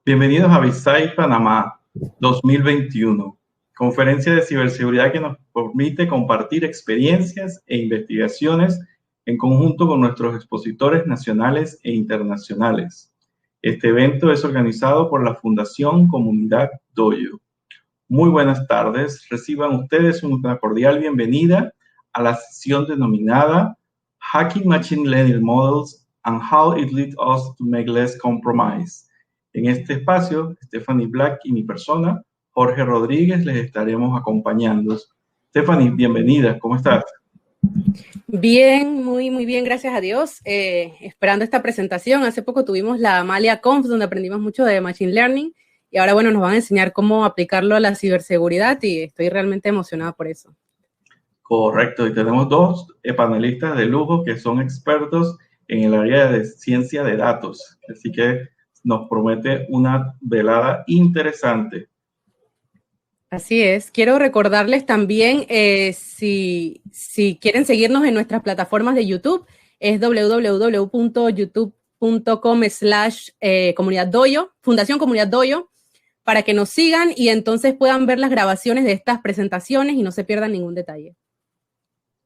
Bienvenidos a BISAI Panamá 2021, conferencia de ciberseguridad que nos permite compartir experiencias e investigaciones en conjunto con nuestros expositores nacionales e internacionales. Este evento es organizado por la Fundación Comunidad Doyo. Muy buenas tardes, reciban ustedes una cordial bienvenida a la sesión denominada Hacking Machine Learning Models and How It Leads Us to Make Less Compromise. En este espacio, Stephanie Black y mi persona, Jorge Rodríguez, les estaremos acompañando. Stephanie, bienvenida, ¿cómo estás? Bien, muy bien, gracias a Dios. Esperando esta presentación, hace poco tuvimos la Amalia Conf, donde aprendimos mucho de Machine Learning, y ahora, bueno, nos van a enseñar cómo aplicarlo a la ciberseguridad, y estoy realmente emocionada por eso. Correcto, y tenemos dos panelistas de lujo que son expertos en el área de ciencia de datos, así que nos promete una velada interesante. Así es. Quiero recordarles también, si quieren seguirnos en nuestras plataformas de YouTube, es www.youtube.com/comunidad Doyo, Fundación Comunidad Doyo, para que nos sigan y entonces puedan ver las grabaciones de estas presentaciones y no se pierdan ningún detalle.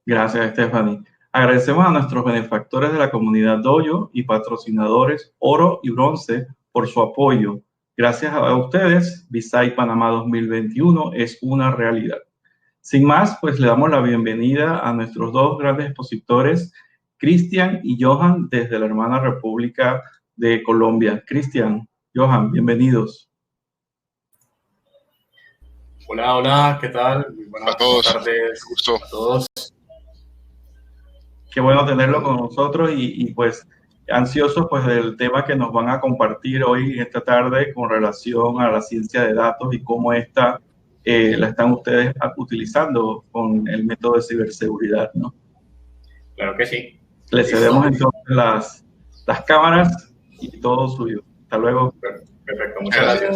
Gracias, Stephanie. Agradecemos a nuestros benefactores de la comunidad Doyo y patrocinadores Oro y Bronce por su apoyo. Gracias a ustedes, BISAI Panamá 2021 es una realidad. Sin más, pues le damos la bienvenida a nuestros dos grandes expositores, Cristian y Johan, desde la hermana República de Colombia. Cristian, Johan, bienvenidos. Hola, ¿qué tal? Muy buenas tardes a todos. Qué bueno tenerlo con nosotros y pues ansiosos pues del tema que nos van a compartir hoy, esta tarde, con relación a la ciencia de datos y cómo esta la están ustedes utilizando con el método de ciberseguridad, ¿no? Claro que sí. Les cedemos entonces las cámaras y todo suyo. Hasta luego. Perfecto, muchas gracias.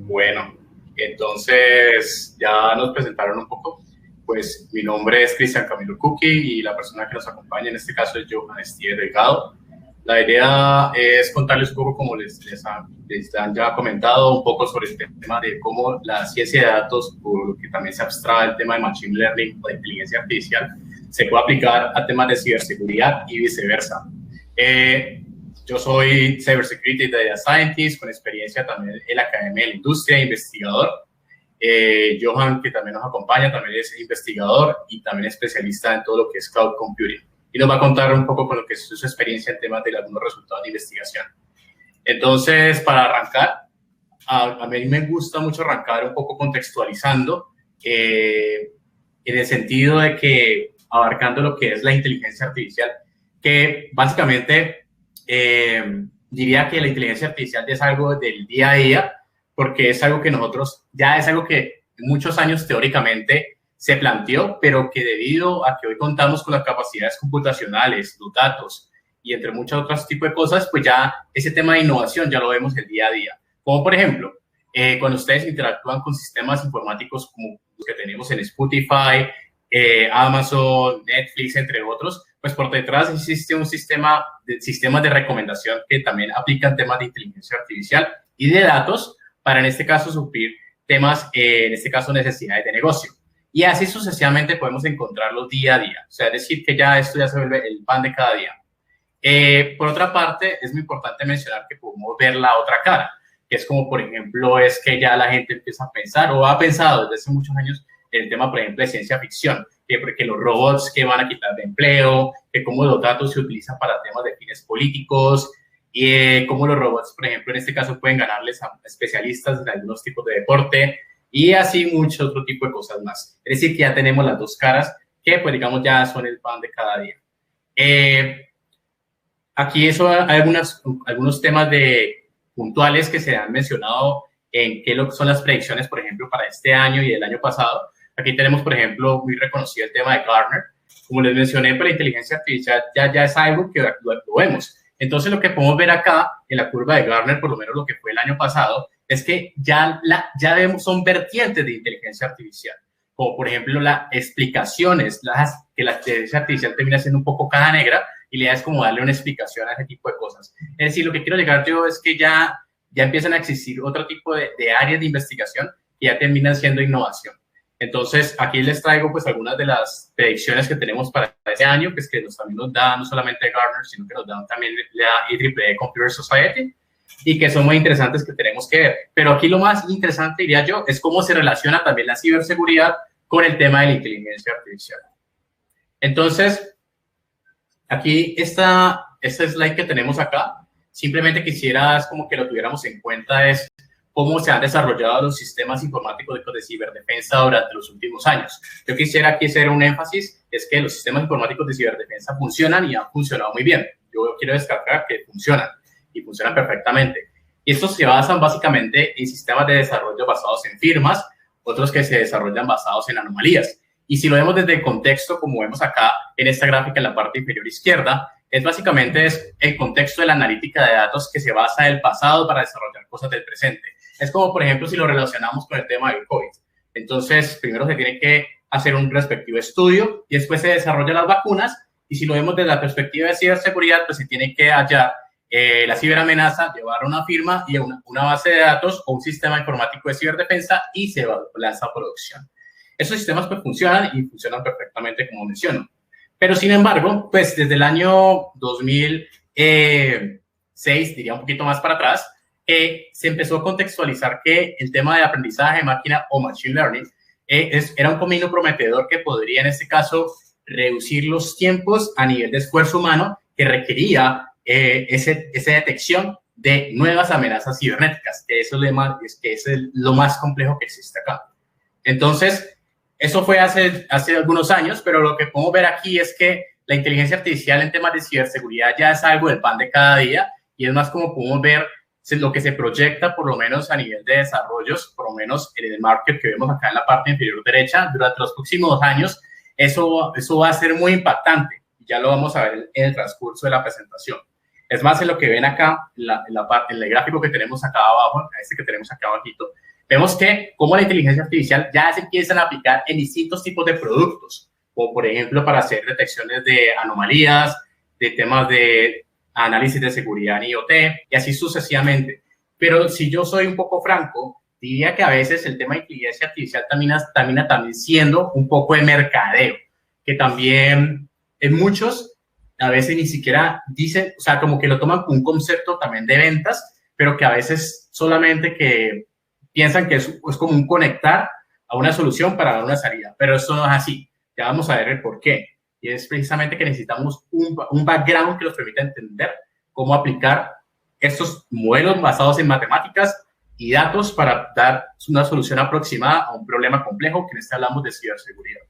Bueno, entonces ya nos presentaron un poco. Pues mi nombre es Cristian Camilo Cuqui y la persona que nos acompaña en este caso es Johan Estier Delgado. La idea es contarles un poco, como les han ya comentado, un poco sobre el tema de cómo la ciencia de datos, por lo que también se abstrae el tema de Machine Learning o de inteligencia artificial, se puede aplicar a temas de ciberseguridad y viceversa. Yo soy Cybersecurity Data Scientist, con experiencia también en la Academia de la Industria, investigador. Johan, que también nos acompaña, también es investigador y también especialista en todo lo que es cloud computing. Y nos va a contar un poco con lo que es su experiencia en temas de algunos resultados de investigación. Entonces, para arrancar, a mí me gusta mucho arrancar un poco contextualizando, en el sentido de que abarcando lo que es la inteligencia artificial, que básicamente diría que la inteligencia artificial es algo del día a día, porque es algo que nosotros, ya es algo que muchos años teóricamente se planteó, pero que debido a que hoy contamos con las capacidades computacionales, los datos y entre muchos otros tipos de cosas, pues ya ese tema de innovación ya lo vemos el día a día. Como por ejemplo, cuando ustedes interactúan con sistemas informáticos como los que tenemos en Spotify, Amazon, Netflix, entre otros, pues por detrás existe un sistemas de recomendación que también aplican temas de inteligencia artificial y de datos, para en este caso suplir temas, en este caso necesidades de negocio. Y así sucesivamente podemos encontrarlos día a día. O sea, es decir, que ya esto ya se vuelve el pan de cada día. Por otra parte, es muy importante mencionar que podemos ver la otra cara, que es como, por ejemplo, es que ya la gente empieza a pensar, o ha pensado desde hace muchos años, el tema, por ejemplo, de ciencia ficción, que los robots que van a quitar de empleo, que cómo los datos se utilizan para temas de fines políticos, y cómo los robots, por ejemplo, en este caso pueden ganarles a especialistas en algunos tipos de deporte y así mucho otro tipo de cosas más. Es decir, que ya tenemos las dos caras que, pues, digamos, ya son el pan de cada día. Aquí eso hay algunos temas puntuales que se han mencionado en qué son las predicciones, por ejemplo, para este año y el año pasado. Aquí tenemos, por ejemplo, muy reconocido el tema de Gartner. Como les mencioné, para la inteligencia artificial ya es algo que lo vemos. Entonces, lo que podemos ver acá en la curva de Gartner, por lo menos lo que fue el año pasado, es que ya vemos, son vertientes de inteligencia artificial, como por ejemplo las explicaciones, que la inteligencia artificial termina siendo un poco caja negra y la idea es como darle una explicación a ese tipo de cosas. Es decir, lo que quiero llegar yo es que ya ya empiezan a existir otro tipo de áreas de investigación que ya terminan siendo innovación. Entonces, aquí les traigo pues algunas de las predicciones que tenemos para este año, pues que también nos da no solamente Gartner, sino que nos da también la IEEE Computer Society, y que son muy interesantes que tenemos que ver. Pero aquí lo más interesante, diría yo, es cómo se relaciona también la ciberseguridad con el tema de la inteligencia artificial. Entonces, aquí esta slide que tenemos acá, simplemente quisiera como que lo tuviéramos en cuenta, es cómo se han desarrollado los sistemas informáticos de ciberdefensa durante los últimos años. Yo quisiera aquí hacer un énfasis, es que los sistemas informáticos de ciberdefensa funcionan y han funcionado muy bien. Yo quiero destacar que funcionan y funcionan perfectamente. Y estos se basan básicamente en sistemas de desarrollo basados en firmas, otros que se desarrollan basados en anomalías. Y si lo vemos desde el contexto, como vemos acá en esta gráfica en la parte inferior izquierda, es básicamente el contexto de la analítica de datos que se basa en el pasado para desarrollar cosas del presente. Es como, por ejemplo, si lo relacionamos con el tema del COVID. Entonces, primero se tiene que hacer un respectivo estudio y después se desarrollan las vacunas. Y si lo vemos desde la perspectiva de ciberseguridad, pues se tiene que hallar la ciberamenaza, llevar una firma y una base de datos o un sistema informático de ciberdefensa y se lanza a producción. Esos sistemas pues funcionan y funcionan perfectamente como menciono. Pero sin embargo, pues desde el año 2006, diría un poquito más para atrás, se empezó a contextualizar que el tema de aprendizaje de máquina o machine learning era un camino prometedor que podría en este caso reducir los tiempos a nivel de esfuerzo humano que requería esa detección de nuevas amenazas cibernéticas, que eso es lo más complejo que existe acá. Entonces, eso fue hace algunos años, pero lo que podemos ver aquí es que la inteligencia artificial en temas de ciberseguridad ya es algo del pan de cada día y es más como podemos ver lo que se proyecta, por lo menos a nivel de desarrollos, por lo menos en el market que vemos acá en la parte inferior derecha, durante los próximos años, eso va a ser muy impactante. Ya lo vamos a ver en el transcurso de la presentación. Es más, en lo que ven acá, en el gráfico que tenemos acá abajo, que tenemos acá abajito, vemos que como la inteligencia artificial ya se empiezan a aplicar en distintos tipos de productos, como por ejemplo para hacer detecciones de anomalías, de temas de análisis de seguridad en IoT y así sucesivamente. Pero si yo soy un poco franco, diría que a veces el tema de inteligencia artificial termina también siendo un poco de mercadeo, que también en muchos a veces ni siquiera dicen, o sea, como que lo toman como un concepto también de ventas, pero que a veces solamente que piensan que es como un conectar a una solución para dar una salida, pero eso no es así. Ya vamos a ver el por qué. Y es precisamente que necesitamos un background que nos permita entender cómo aplicar estos modelos basados en matemáticas y datos para dar una solución aproximada a un problema complejo, que en este hablamos de ciberseguridad.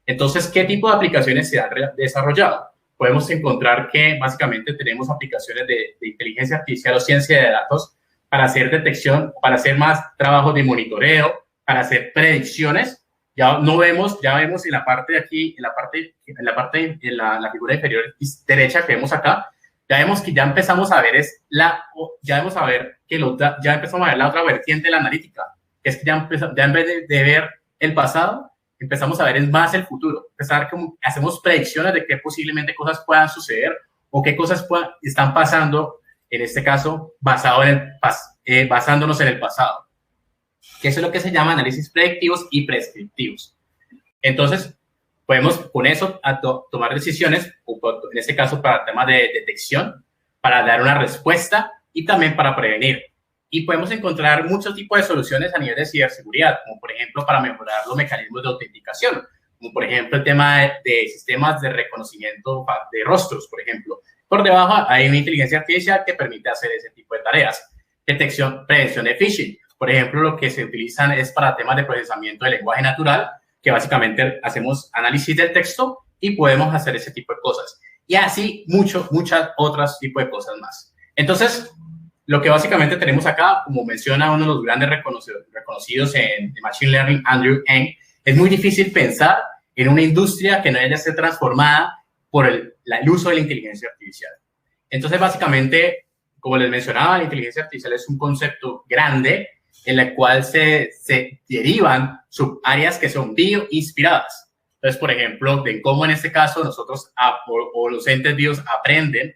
Entonces, ¿qué tipo de aplicaciones se han desarrollado? Podemos encontrar que básicamente tenemos aplicaciones de inteligencia artificial o ciencia de datos para hacer detección, para hacer más trabajos de monitoreo, para hacer predicciones. Ya vemos en la parte de aquí, en la figura inferior derecha que vemos acá, ya vemos que ya empezamos a ver ya empezamos a ver la otra vertiente de la analítica, que es que ya en vez de ver el pasado, empezamos a ver más el futuro, hacemos predicciones de qué posiblemente cosas puedan suceder o qué cosas están pasando, en este caso, basándonos en el pasado, que eso es lo que se llama análisis predictivos y prescriptivos. Entonces, podemos con eso tomar decisiones, en este caso para temas de detección, para dar una respuesta y también para prevenir. Y podemos encontrar muchos tipos de soluciones a nivel de ciberseguridad, como por ejemplo para mejorar los mecanismos de autenticación, como por ejemplo el tema de sistemas de reconocimiento de rostros, por ejemplo. Por debajo hay una inteligencia artificial que permite hacer ese tipo de tareas. Prevención de phishing. Por ejemplo, lo que se utilizan es para temas de procesamiento de lenguaje natural, que básicamente hacemos análisis del texto y podemos hacer ese tipo de cosas. Y así muchas otras tipos de cosas más. Entonces, lo que básicamente tenemos acá, como menciona uno de los grandes reconocidos en Machine Learning, Andrew Ng, es muy difícil pensar en una industria que no haya sido transformada por el uso de la inteligencia artificial. Entonces, básicamente, como les mencionaba, la inteligencia artificial es un concepto grande en el cual se derivan subáreas que son bioinspiradas. Entonces, por ejemplo, de cómo en este caso nosotros o los entes vivos aprenden,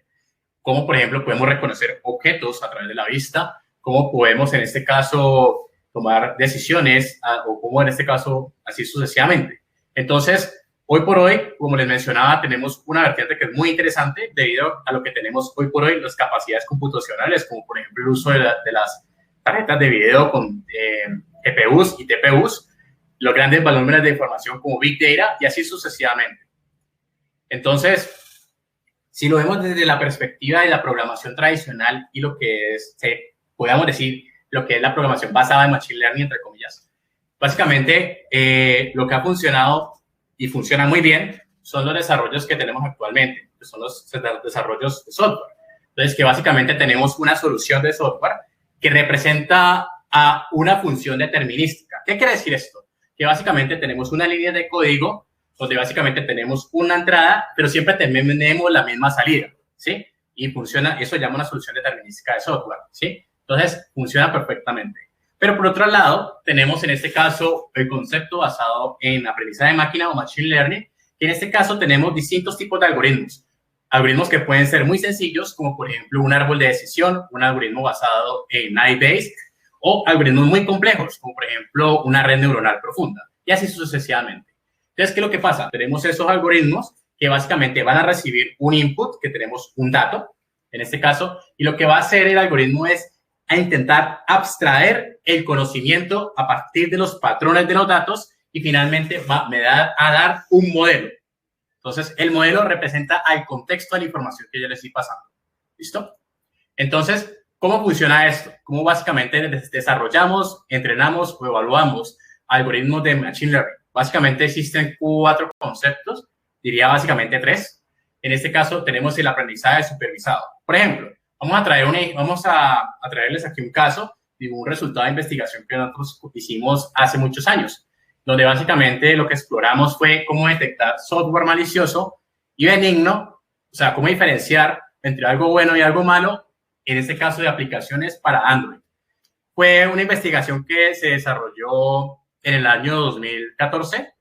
cómo, por ejemplo, podemos reconocer objetos a través de la vista, cómo podemos en este caso tomar decisiones o cómo en este caso así sucesivamente. Entonces, hoy por hoy, como les mencionaba, tenemos una vertiente que es muy interesante debido a lo que tenemos hoy por hoy, las capacidades computacionales, como por ejemplo el uso de las tarjetas de video con GPUs y TPUs, los grandes volúmenes de información como Big Data y así sucesivamente. Entonces, si lo vemos desde la perspectiva de la programación tradicional y lo que es, podríamos decir, lo que es la programación basada en Machine Learning, entre comillas, básicamente lo que ha funcionado y funciona muy bien son los desarrollos que tenemos actualmente, que son los desarrollos de software. Entonces, que básicamente tenemos una solución de software que representa a una función determinística. ¿Qué quiere decir esto? Que básicamente tenemos una línea de código donde básicamente tenemos una entrada, pero siempre tenemos la misma salida, ¿sí? Y funciona, eso se llama una solución determinística de software, ¿sí? Entonces, funciona perfectamente. Pero por otro lado, tenemos en este caso el concepto basado en aprendizaje de máquina o Machine Learning, que en este caso tenemos distintos tipos de algoritmos. Algoritmos que pueden ser muy sencillos, como por ejemplo un árbol de decisión, un algoritmo basado en Naive-Bayes, o algoritmos muy complejos, como por ejemplo una red neuronal profunda, y así sucesivamente. Entonces, ¿qué es lo que pasa? Tenemos esos algoritmos que básicamente van a recibir un input, que tenemos un dato, en este caso, y lo que va a hacer el algoritmo es a intentar abstraer el conocimiento a partir de los patrones de los datos y finalmente me va a dar un modelo. Entonces, el modelo representa al contexto de la información que yo le estoy pasando. ¿Listo? Entonces, ¿cómo funciona esto? ¿Cómo básicamente desarrollamos, entrenamos o evaluamos algoritmos de Machine Learning? Básicamente existen 4 conceptos, diría básicamente 3. En este caso tenemos el aprendizaje supervisado. Por ejemplo, vamos a traerles aquí un caso de un resultado de investigación que nosotros hicimos hace muchos años, donde básicamente lo que exploramos fue cómo detectar software malicioso y benigno, o sea, cómo diferenciar entre algo bueno y algo malo, en este caso de aplicaciones para Android. Fue una investigación que se desarrolló en el año 2014,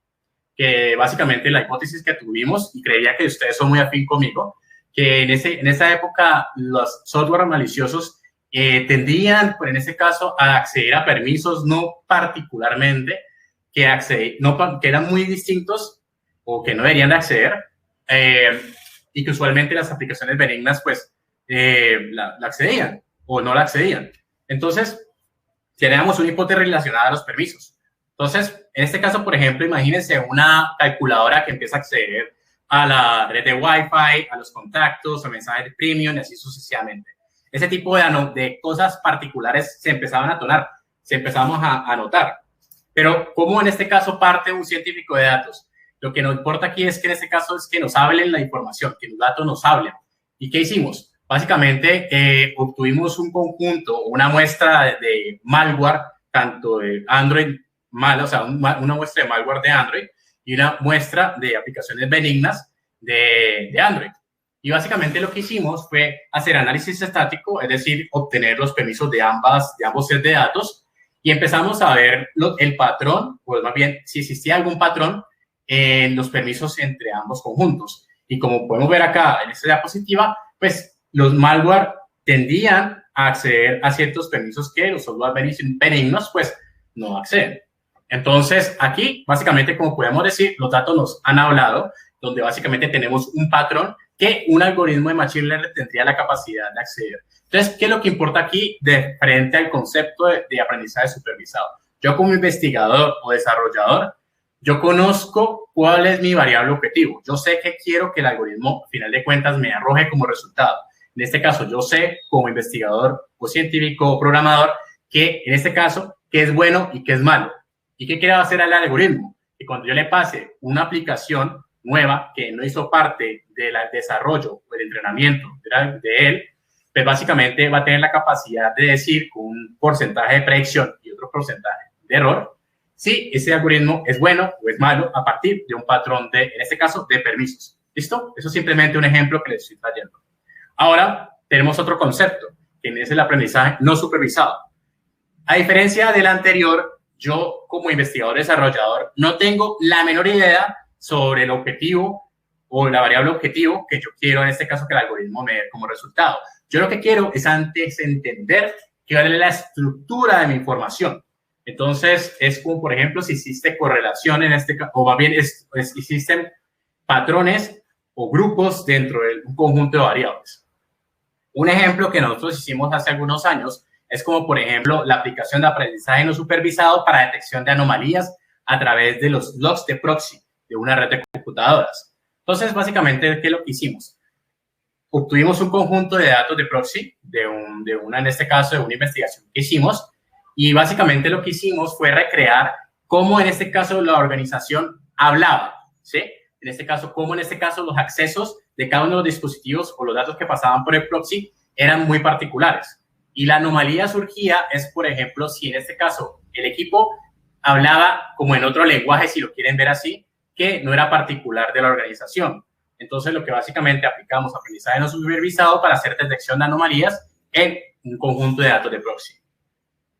que básicamente la hipótesis que tuvimos, y creía que ustedes son muy afín conmigo, que en esa época los software maliciosos tendían, en este caso, a acceder a permisos no particularmente, que eran muy distintos o que no deberían de acceder, y que usualmente las aplicaciones benignas pues la accedían o no la accedían. Entonces, teníamos una hipótesis relacionada a los permisos. Entonces, en este caso, por ejemplo, imagínense una calculadora que empieza a acceder a la red de Wi-Fi, a los contactos, a mensajes de premium y así sucesivamente. Ese tipo de cosas particulares se empezaban a empezamos a notar. Pero, ¿cómo en este caso parte un científico de datos? Lo que nos importa aquí es que en este caso es que nos hablen la información, que los datos nos hablen. ¿Y qué hicimos? Básicamente, obtuvimos un conjunto, una muestra de malware, tanto de Android, o sea, una muestra de malware de Android y una muestra de aplicaciones benignas de Android. Y básicamente lo que hicimos fue hacer análisis estático, es decir, obtener los permisos de ambos sets de datos y empezamos a ver el patrón, o más bien si existía algún patrón en los permisos entre ambos conjuntos. Y como podemos ver acá en esta diapositiva, pues los malware tendían a acceder a ciertos permisos que los software benignos pues no acceden. Entonces, aquí, básicamente, como podemos decir, los datos nos han hablado, donde básicamente tenemos un patrón que un algoritmo de Machine Learning tendría la capacidad de acceder. Entonces, ¿qué es lo que importa aquí de frente al concepto de aprendizaje supervisado? Yo como investigador o desarrollador, yo conozco cuál es mi variable objetivo. Yo sé que quiero que el algoritmo, al final de cuentas, me arroje como resultado. En este caso, yo sé como investigador o científico o programador que, en este caso, qué es bueno y qué es malo. ¿Y qué quiere hacer el algoritmo? Que cuando yo le pase una aplicación nueva que no hizo parte del desarrollo o del entrenamiento de él, pues básicamente va a tener la capacidad de decir con un porcentaje de predicción y otro porcentaje de error si ese algoritmo es bueno o es malo a partir de un patrón en este caso, de permisos. ¿Listo? Eso es simplemente un ejemplo que les estoy trayendo. Ahora tenemos otro concepto, que es el aprendizaje no supervisado. A diferencia del anterior, yo como investigador desarrollador no tengo la menor idea sobre el objetivo o la variable objetivo que yo quiero, en este caso, que el algoritmo me dé como resultado. Yo lo que quiero es antes entender cuál es la estructura de mi información. Entonces, es como, por ejemplo, si existe correlación en este caso, o más bien existen patrones o grupos dentro de un conjunto de variables. Un ejemplo que nosotros hicimos hace algunos años es como, por ejemplo, la aplicación de aprendizaje no supervisado para detección de anomalías a través de los logs de proxy de una red de computadoras. Entonces, básicamente, ¿qué es lo que hicimos? Obtuvimos un conjunto de datos de proxy en este caso, de una investigación que hicimos, y básicamente lo que hicimos fue recrear cómo en este caso la organización hablaba, ¿sí? En este caso, cómo en este caso los accesos de cada uno de los dispositivos o los datos que pasaban por el proxy eran muy particulares. Y la anomalía surgía es, por ejemplo, si en este caso el equipo hablaba como en otro lenguaje, si lo quieren ver así, que no era particular de la organización. Entonces, lo que básicamente aplicamos aprendizaje no supervisado para hacer detección de anomalías en un conjunto de datos de proxy.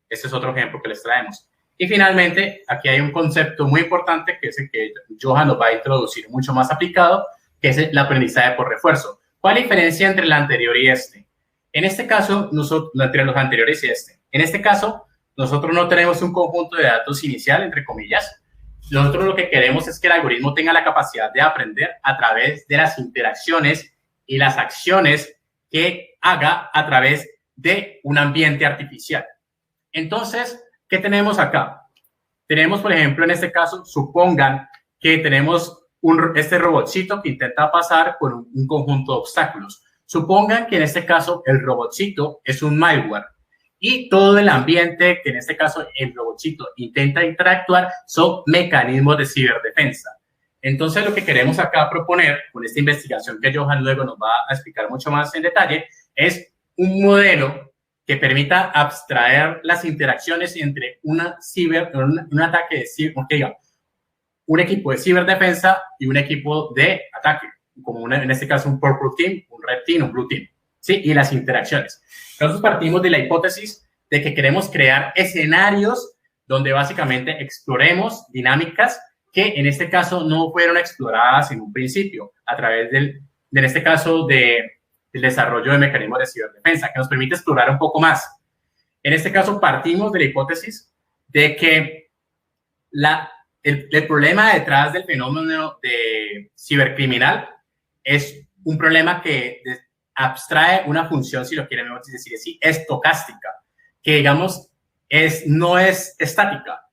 Este es otro ejemplo que les traemos. Y finalmente, aquí hay un concepto muy importante que es el que Johan nos va a introducir mucho más aplicado, que es el aprendizaje por refuerzo. ¿Cuál es la diferencia entre el anterior y este? En este caso, entre los anteriores y este. En este caso, nosotros no tenemos un conjunto de datos inicial, entre comillas. Nosotros lo que queremos es que el algoritmo tenga la capacidad de aprender a través de las interacciones y las acciones que haga a través de un ambiente artificial. Entonces, ¿qué tenemos acá? Tenemos, por ejemplo, en este caso, supongan que tenemos este robotcito que intenta pasar por un conjunto de obstáculos. Supongan que en este caso el robotcito es un malware y todo el ambiente que en este caso el robotcito intenta interactuar son mecanismos de ciberdefensa. Entonces, lo que queremos acá proponer con esta investigación que Johan luego nos va a explicar mucho más en detalle es un modelo que permita abstraer las interacciones entre un ataque de un equipo de ciberdefensa y un equipo de ataque, como en este caso un purple team, un red team, un blue team, ¿sí? Y las interacciones. Nosotros partimos de la hipótesis de que queremos crear escenarios donde básicamente exploremos dinámicas que en este caso no fueron exploradas en un principio a través en este caso del desarrollo de mecanismos de ciberdefensa, que nos permite explorar un poco más. En este caso partimos de la hipótesis de que el problema detrás del fenómeno de cibercriminal es un problema que abstrae una función, si lo quieren decir así, estocástica, que digamos no es estática.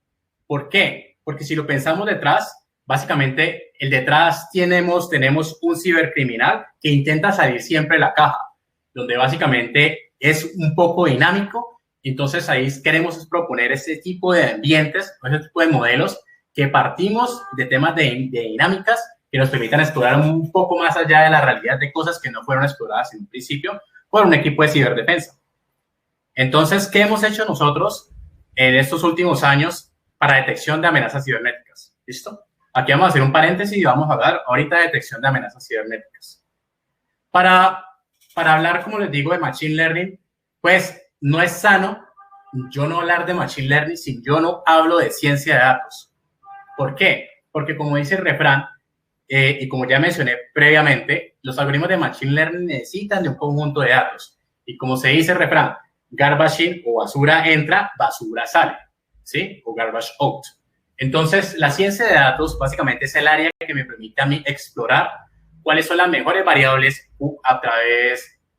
¿Por qué? Porque si lo pensamos detrás, básicamente el detrás tenemos un cibercriminal que intenta salir siempre de la caja, donde básicamente es un poco dinámico. Entonces ahí queremos proponer ese tipo de ambientes, ese tipo de modelos que partimos de temas de dinámicas que nos permitan explorar un poco más allá de la realidad de cosas que no fueron exploradas en un principio por un equipo de ciberdefensa. Entonces, ¿qué hemos hecho nosotros en estos últimos años para detección de amenazas cibernéticas? ¿Listo? Aquí vamos a hacer un paréntesis y vamos a hablar ahorita de detección de amenazas cibernéticas. Para hablar, como les digo, de Machine Learning, pues no es sano yo no hablar de Machine Learning si yo no hablo de ciencia de datos. ¿Por qué? Porque como dice el refrán, y como ya mencioné previamente, los algoritmos de Machine Learning necesitan de un conjunto de datos. Y como se dice el refrán, garbage in o basura entra, basura sale, ¿sí? O garbage out. Entonces, la ciencia de datos básicamente es el área que me permite a mí explorar cuáles son las mejores variables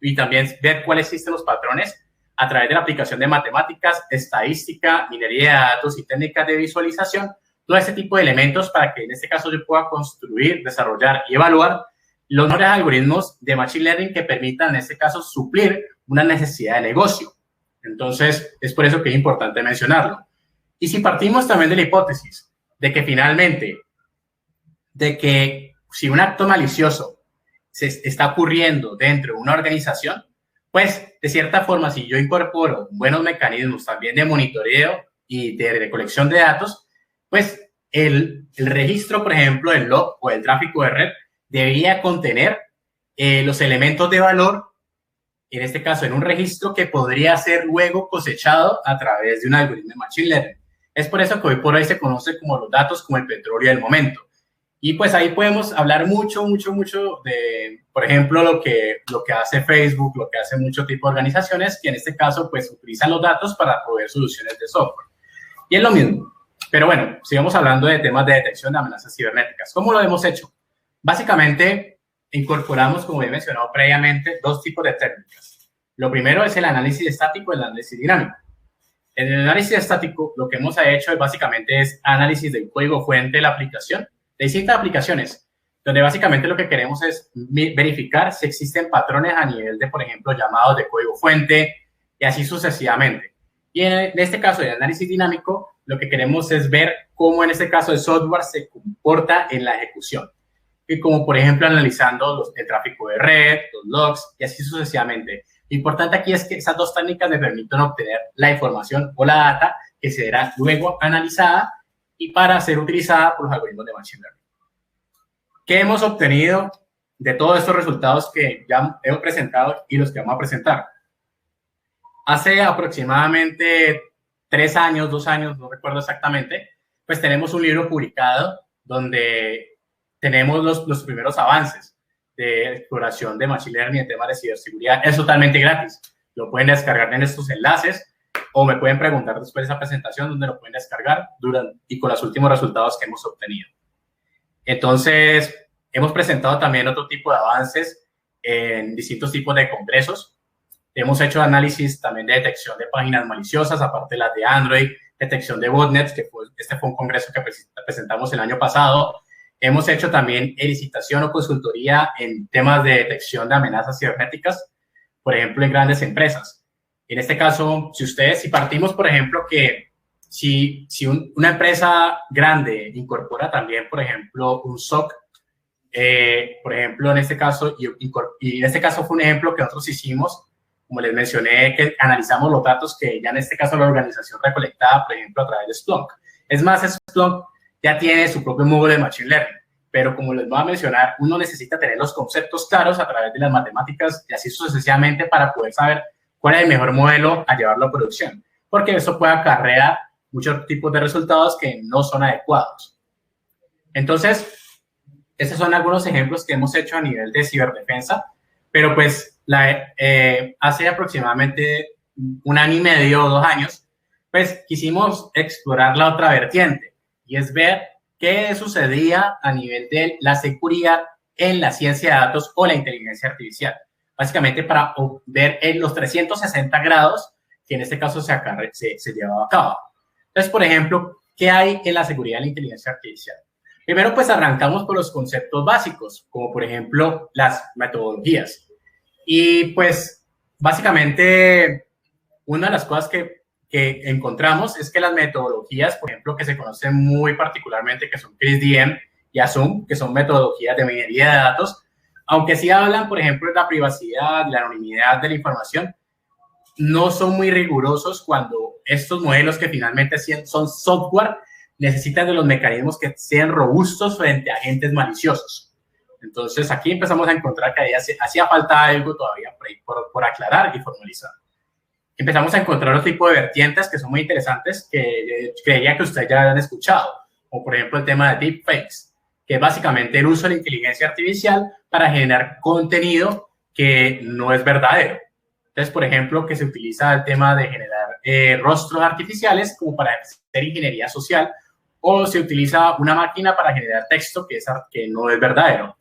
y también ver cuáles existen los patrones a través de la aplicación de matemáticas, estadística, minería de datos y técnicas de visualización, todo ese tipo de elementos para que en este caso yo pueda construir, desarrollar y evaluar los mejores algoritmos de Machine Learning que permitan en este caso suplir una necesidad de negocio. Entonces, es por eso que es importante mencionarlo. Y si partimos también de la hipótesis de que finalmente, de que si un acto malicioso se está ocurriendo dentro de una organización, pues de cierta forma, si yo incorporo buenos mecanismos también de monitoreo y de recolección de datos, pues el registro, por ejemplo, del log o del tráfico de red debería contener los elementos de valor, en este caso en un registro que podría ser luego cosechado a través de un algoritmo de Machine Learning. Es por eso que hoy por hoy se conoce como los datos como el petróleo del momento. Y pues ahí podemos hablar mucho de, por ejemplo, lo que hace Facebook, lo que hace mucho tipo de organizaciones, que en este caso pues utilizan los datos para proveer soluciones de software. Y es lo mismo. Pero bueno, sigamos hablando de temas de detección de amenazas cibernéticas. ¿Cómo lo hemos hecho? Básicamente, incorporamos, como he mencionado previamente, dos tipos de técnicas. Lo primero es el análisis estático y el análisis dinámico. En el análisis estático, lo que hemos hecho es básicamente análisis del código fuente de la aplicación, de distintas aplicaciones, donde básicamente lo que queremos es verificar si existen patrones a nivel de, por ejemplo, llamados de código fuente y así sucesivamente. Y en este caso de análisis dinámico, lo que queremos es ver cómo en este caso el software se comporta en la ejecución. Y como, por ejemplo, analizando el tráfico de red, los logs y así sucesivamente. Lo importante aquí es que esas dos técnicas me permiten obtener la información o la data que será luego analizada y para ser utilizada por los algoritmos de Machine Learning. ¿Qué hemos obtenido de todos estos resultados que ya he presentado y los que vamos a presentar? Hace aproximadamente 3 años, 2 años, no recuerdo exactamente, pues tenemos un libro publicado donde tenemos los primeros avances de exploración de Machine Learning en temas de ciberseguridad. Es totalmente gratis. Lo pueden descargar en estos enlaces o me pueden preguntar después de esa presentación donde lo pueden descargar y con los últimos resultados que hemos obtenido. Entonces, hemos presentado también otro tipo de avances en distintos tipos de congresos. Hemos hecho análisis también de detección de páginas maliciosas, aparte de las de Android, detección de botnets, que este fue un congreso que presentamos el año pasado. Hemos hecho también licitación o consultoría en temas de detección de amenazas cibernéticas, por ejemplo, en grandes empresas. En este caso, si partimos, por ejemplo, que si una empresa grande incorpora también, por ejemplo, un SOC, por ejemplo, en este caso, y en este caso fue un ejemplo que nosotros hicimos, como les mencioné, que analizamos los datos que ya en este caso la organización recolectaba, por ejemplo, a través de Splunk. Es más, Splunk ya tiene su propio módulo de Machine Learning, pero como les voy a mencionar, uno necesita tener los conceptos claros a través de las matemáticas y así sucesivamente para poder saber cuál es el mejor modelo a llevarlo a producción, porque eso puede acarrear muchos tipos de resultados que no son adecuados. Entonces, estos son algunos ejemplos que hemos hecho a nivel de ciberdefensa, pero pues hace aproximadamente 1 año y medio o 2 años, pues quisimos explorar la otra vertiente y es ver qué sucedía a nivel de la seguridad en la ciencia de datos o la inteligencia artificial. Básicamente para ver en los 360 grados que en este caso se llevaba a cabo. Entonces, por ejemplo, ¿qué hay en la seguridad de la inteligencia artificial? Primero, pues arrancamos por los conceptos básicos, como por ejemplo las metodologías. Y pues básicamente una de las cosas que encontramos es que las metodologías, por ejemplo, que se conocen muy particularmente, que son CRISDM y ASUM, que son metodologías de minería de datos, aunque sí hablan, por ejemplo, de la privacidad, de la anonimidad de la información, no son muy rigurosos cuando estos modelos que finalmente son software necesitan de los mecanismos que sean robustos frente a agentes maliciosos. Entonces, aquí empezamos a encontrar que hacía falta algo todavía por aclarar y formalizar. Empezamos a encontrar otro tipo de vertientes que son muy interesantes, que creía que ustedes ya habían escuchado, como por ejemplo el tema de deepfakes, que es básicamente el uso de la inteligencia artificial para generar contenido que no es verdadero. Entonces, por ejemplo, que se utiliza el tema de generar rostros artificiales como para hacer ingeniería social, o se utiliza una máquina para generar texto que no es verdadero.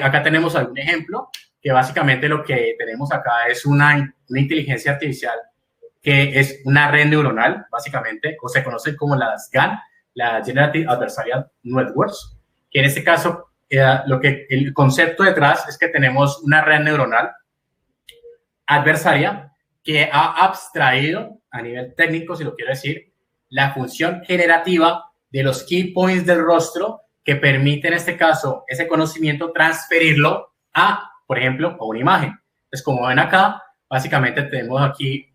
Acá tenemos algún ejemplo, que básicamente lo que tenemos acá es una inteligencia artificial que es una red neuronal, básicamente, o se conoce como las GAN, la Generative Adversarial Networks, que en este caso, el concepto detrás es que tenemos una red neuronal adversaria que ha abstraído, a nivel técnico, si lo quiero decir, la función generativa de los key points del rostro que permite, en este caso, ese conocimiento transferirlo a, por ejemplo, a una imagen. Entonces, como ven acá, básicamente tenemos aquí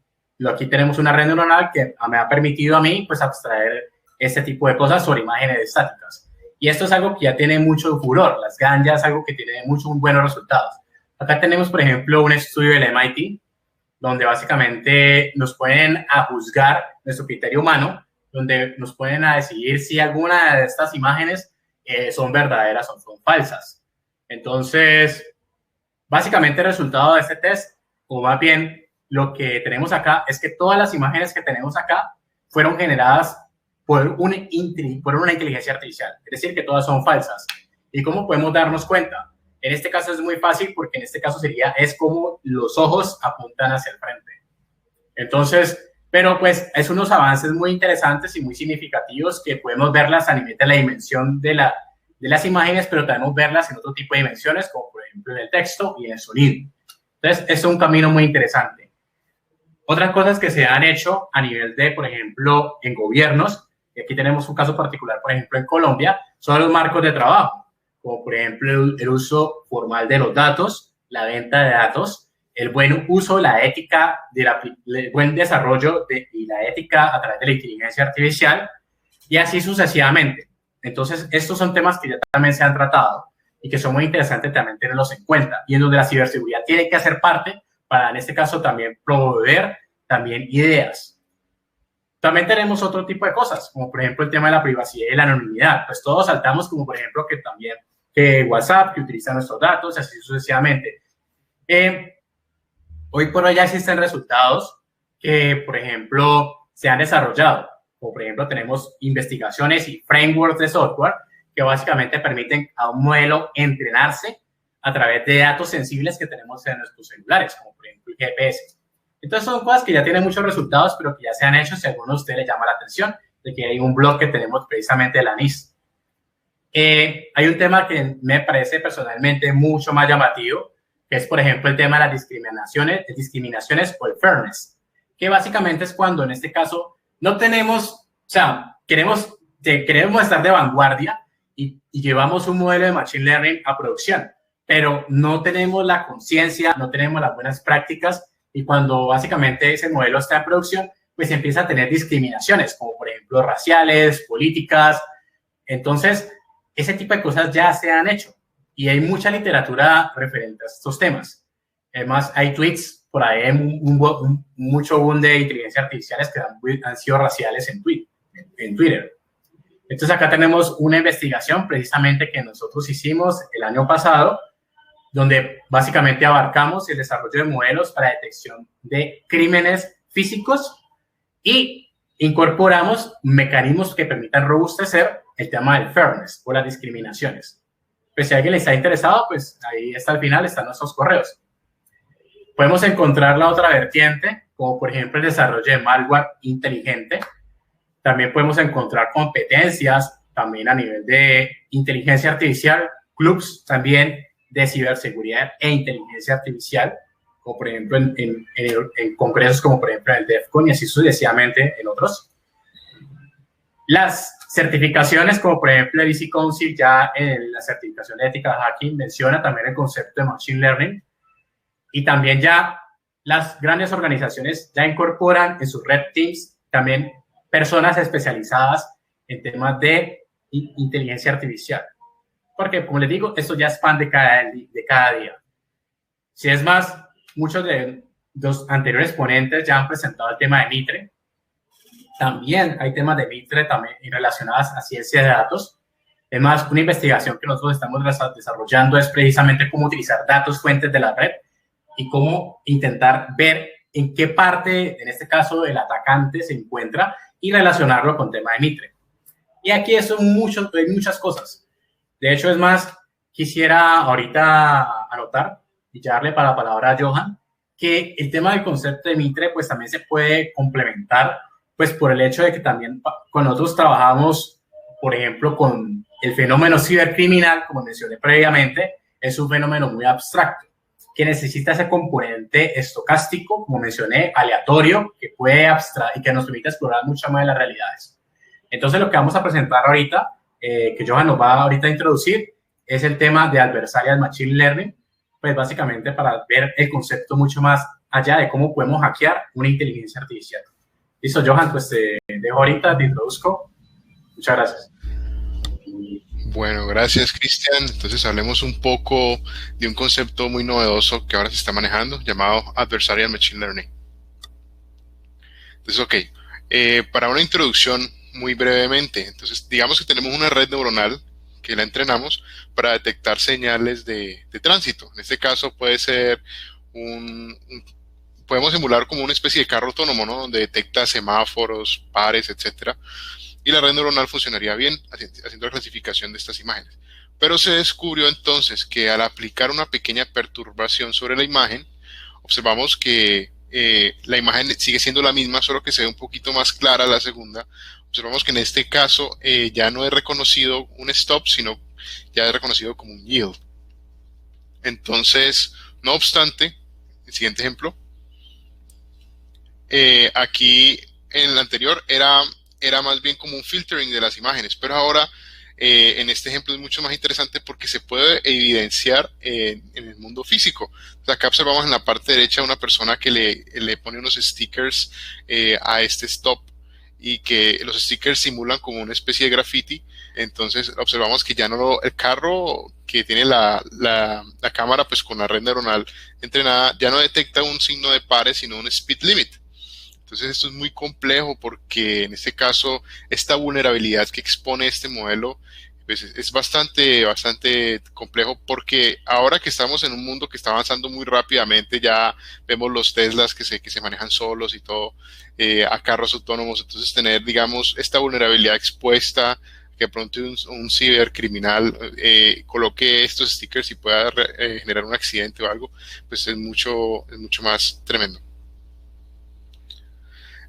tenemos una red neuronal que me ha permitido a mí, pues, abstraer este tipo de cosas sobre imágenes estáticas. Y esto es algo que ya tiene mucho furor. Las GAN ya es algo que tiene muchos buenos resultados. Acá tenemos, por ejemplo, un estudio del MIT, donde básicamente nos pueden a juzgar nuestro criterio humano, donde nos pueden a decidir si alguna de estas imágenes son verdaderas o son falsas. Entonces, básicamente el resultado de este test, o más bien lo que tenemos acá, es que todas las imágenes que tenemos acá fueron generadas por una inteligencia artificial, es decir, que todas son falsas. ¿Y cómo podemos darnos cuenta? En este caso es muy fácil, porque en este caso es como los ojos apuntan hacia el frente. Entonces, pero pues es unos avances muy interesantes y muy significativos que podemos verlas a nivel de la dimensión de las imágenes, pero también verlas en otro tipo de dimensiones, como por ejemplo en el texto y en el sonido. Entonces, es un camino muy interesante. Otras cosas que se han hecho a nivel de, por ejemplo, en gobiernos, y aquí tenemos un caso particular, por ejemplo, en Colombia, son los marcos de trabajo, como por ejemplo el uso formal de los datos, la venta de datos, el buen uso, la ética, el buen desarrollo y la ética a través de la inteligencia artificial, y así sucesivamente. Entonces, estos son temas que ya también se han tratado y que son muy interesantes también tenerlos en cuenta, y en donde la ciberseguridad tiene que hacer parte para, en este caso, también promover también ideas. También tenemos otro tipo de cosas, como por ejemplo el tema de la privacidad y la anonimidad. Pues todos saltamos, como por ejemplo que WhatsApp, que utiliza nuestros datos, así sucesivamente. Hoy por hoy ya existen resultados que, por ejemplo, se han desarrollado. Como por ejemplo, tenemos investigaciones y frameworks de software que básicamente permiten a un modelo entrenarse a través de datos sensibles que tenemos en nuestros celulares, como por ejemplo el GPS. Entonces son cosas que ya tienen muchos resultados, pero que ya se han hecho, si a alguno de ustedes les llama la atención, de que hay un blog que tenemos precisamente de la NIST. Hay un tema que me parece personalmente mucho más llamativo, que es por ejemplo el tema de las discriminaciones o el fairness, que básicamente es cuando en este caso no tenemos, o sea, queremos estar de vanguardia y llevamos un modelo de Machine Learning a producción, pero no tenemos la conciencia, no tenemos las buenas prácticas, y cuando básicamente ese modelo está en producción, pues empieza a tener discriminaciones, como por ejemplo raciales, políticas. Entonces, ese tipo de cosas ya se han hecho y hay mucha literatura referente a estos temas. Además, hay tweets por ahí, mucho boom de inteligencia artificiales que han sido raciales en Twitter. Entonces, acá tenemos una investigación precisamente que nosotros hicimos el año pasado, donde básicamente abarcamos el desarrollo de modelos para detección de crímenes físicos y incorporamos mecanismos que permitan robustecer el tema del fairness o las discriminaciones. Pues si alguien le está interesado, pues ahí está al final, están nuestros correos. Podemos encontrar la otra vertiente, como por ejemplo el desarrollo de malware inteligente. También podemos encontrar competencias, también a nivel de inteligencia artificial, clubs también de ciberseguridad e inteligencia artificial, como por ejemplo en congresos como por ejemplo en el DEFCON y así sucesivamente en otros. Las certificaciones, como por ejemplo el EC Council, ya en la certificación de ética de hacking menciona también el concepto de Machine Learning, y también ya las grandes organizaciones ya incorporan en sus red teams también personas especializadas en temas de inteligencia artificial. Porque, como les digo, esto ya es pan de cada día. Si es más, muchos de los anteriores ponentes ya han presentado el tema de Mitre. También hay temas de Mitre también relacionadas a ciencia de datos. Es más, una investigación que nosotros estamos desarrollando es precisamente cómo utilizar datos fuentes de la red y cómo intentar ver en qué parte, en este caso, el atacante se encuentra y relacionarlo con tema de Mitre. Y aquí hay muchas cosas. De hecho, es más, quisiera ahorita anotar y darle para la palabra a Johan, que el tema del concepto de Mitre pues también se puede complementar pues por el hecho de que también con nosotros trabajamos, por ejemplo, con el fenómeno cibercriminal, como mencioné previamente, es un fenómeno muy abstracto, que necesita ese componente estocástico, como mencioné, aleatorio, que puede abstraer y que nos permite explorar mucho más de las realidades. Entonces, lo que vamos a presentar ahorita, que Johan nos va ahorita a introducir, es el tema de Adversarial Machine Learning, pues básicamente para ver el concepto mucho más allá de cómo podemos hackear una inteligencia artificial. Listo, Johan, pues te dejo ahorita, te introduzco. Muchas gracias. Bueno, gracias, Cristian. Entonces hablemos un poco de un concepto muy novedoso que ahora se está manejando, llamado Adversarial Machine Learning. Entonces, ok, para una introducción muy brevemente, entonces digamos que tenemos una red neuronal que la entrenamos para detectar señales de tránsito. En este caso puede ser podemos emular como una especie de carro autónomo, ¿no? Donde detecta semáforos, pares, etcétera. Y la red neuronal funcionaría bien haciendo la clasificación de estas imágenes. Pero se descubrió entonces que al aplicar una pequeña perturbación sobre la imagen, observamos que la imagen sigue siendo la misma, solo que se ve un poquito más clara la segunda. Observamos que en este caso ya no es reconocido un stop, sino ya es reconocido como un yield. Entonces, no obstante, el siguiente ejemplo, aquí en el anterior era más bien como un filtering de las imágenes, pero ahora en este ejemplo es mucho más interesante porque se puede evidenciar en el mundo físico. O sea, acá observamos en la parte derecha una persona que le pone unos stickers a este stop, y que los stickers simulan como una especie de graffiti. Entonces observamos que ya no el carro que tiene la cámara pues con la red neuronal entrenada ya no detecta un signo de pares, sino un speed limit. Entonces esto es muy complejo porque en este caso esta vulnerabilidad que expone este modelo pues es bastante complejo, porque ahora que estamos en un mundo que está avanzando muy rápidamente, ya vemos los Teslas que se manejan solos y todo, a carros autónomos. Entonces tener, digamos, esta vulnerabilidad expuesta, que pronto un cibercriminal coloque estos stickers y pueda generar un accidente o algo, pues es mucho más tremendo.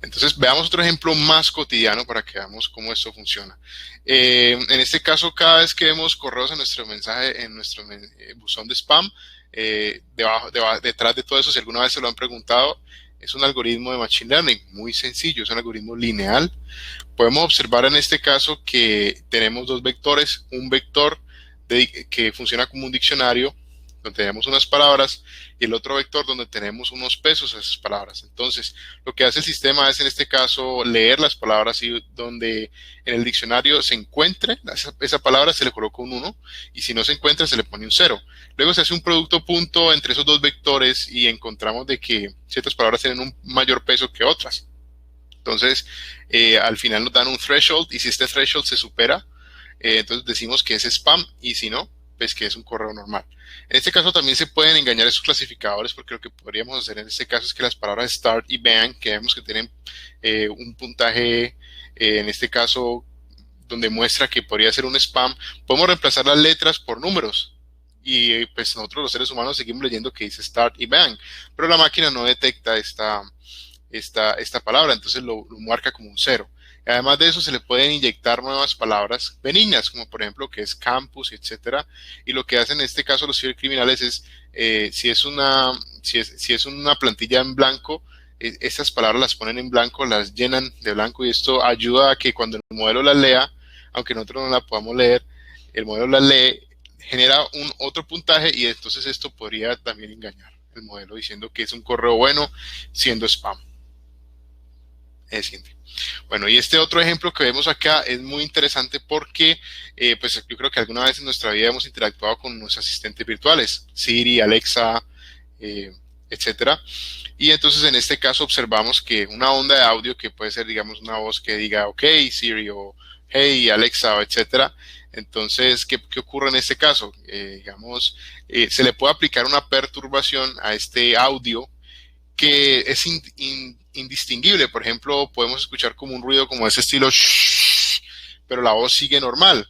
Entonces veamos otro ejemplo más cotidiano para que veamos cómo esto funciona. En este caso, cada vez que vemos correos en nuestro mensaje, en nuestro buzón de spam, detrás de todo eso, si alguna vez se lo han preguntado, es un algoritmo de Machine Learning muy sencillo, es un algoritmo lineal. Podemos observar en este caso que tenemos dos vectores, un vector que funciona como un diccionario, donde tenemos unas palabras, y el otro vector donde tenemos unos pesos a esas palabras. Entonces, lo que hace el sistema es, en este caso, leer las palabras, y donde en el diccionario se encuentre esa palabra, se le coloca un 1, y si no se encuentra, se le pone un 0. Luego se hace un producto punto entre esos dos vectores y encontramos de que ciertas palabras tienen un mayor peso que otras. Entonces, al final nos dan un threshold, y si este threshold se supera, entonces decimos que es spam, y si no, pues que es un correo normal. En este caso también se pueden engañar esos clasificadores, porque lo que podríamos hacer en este caso es que las palabras start y bang, que vemos que tienen un puntaje, en este caso, donde muestra que podría ser un spam, podemos reemplazar las letras por números. Y pues nosotros los seres humanos seguimos leyendo que dice start y bang, pero la máquina no detecta esta palabra, entonces lo marca como un 0. Además de eso, se le pueden inyectar nuevas palabras benignas, como por ejemplo que es campus, etcétera. Y lo que hacen en este caso los cibercriminales es, si es una plantilla en blanco, estas palabras las ponen en blanco, las llenan de blanco, y esto ayuda a que cuando el modelo las lea, aunque nosotros no la podamos leer, el modelo las lee, genera un otro puntaje, y entonces esto podría también engañar el modelo diciendo que es un correo bueno siendo spam. Bueno, y este otro ejemplo que vemos acá es muy interesante porque pues yo creo que alguna vez en nuestra vida hemos interactuado con nuestros asistentes virtuales, Siri, Alexa, etcétera. Y entonces en este caso observamos que una onda de audio, que puede ser, digamos, una voz que diga ok Siri, o hey Alexa, etcétera. Entonces, ¿qué ocurre en este caso? Digamos, se le puede aplicar una perturbación a este audio que es indistinguible. Por ejemplo, podemos escuchar como un ruido como ese estilo shh, pero la voz sigue normal,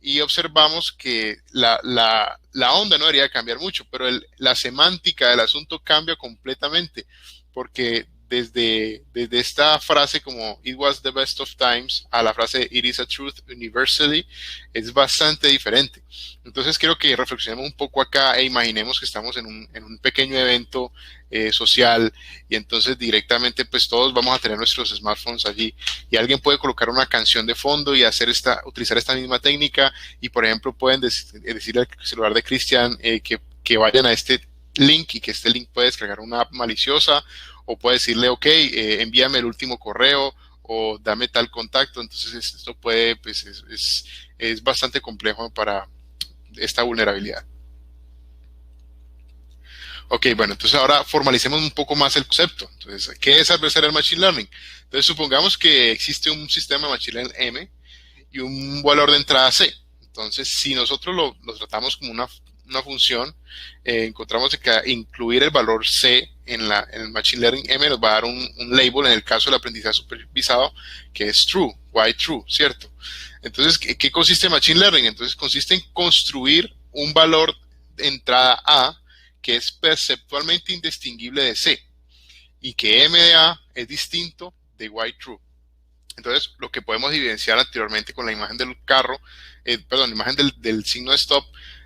y observamos que la onda no debería cambiar mucho, pero la semántica del asunto cambia completamente, porque desde esta frase como it was the best of times a la frase it is a truth universally es bastante diferente. Entonces creo que reflexionemos un poco acá e imaginemos que estamos en un pequeño evento social, y entonces directamente pues todos vamos a tener nuestros smartphones allí, y alguien puede colocar una canción de fondo y utilizar esta misma técnica, y por ejemplo pueden decirle al celular de Cristian que vayan a este link, y que este link puede descargar una app maliciosa, o puede decirle ok, envíame el último correo, o dame tal contacto. Entonces esto puede, pues es bastante complejo para esta vulnerabilidad. Ok, bueno, entonces ahora formalicemos un poco más el concepto. Entonces, ¿qué es Adversarial Machine Learning? Entonces, supongamos que existe un sistema de Machine Learning M y un valor de entrada C. Entonces, si nosotros lo tratamos como una función, encontramos que incluir el valor C en el Machine Learning M nos va a dar un label en el caso del aprendizaje supervisado que es true, why true, ¿cierto? Entonces, ¿qué consiste en Machine Learning? Entonces, consiste en construir un valor de entrada A que es perceptualmente indistinguible de C y que M de A es distinto de why true. Entonces, lo que podemos evidenciar anteriormente con la imagen del carro, la imagen del signo de stop,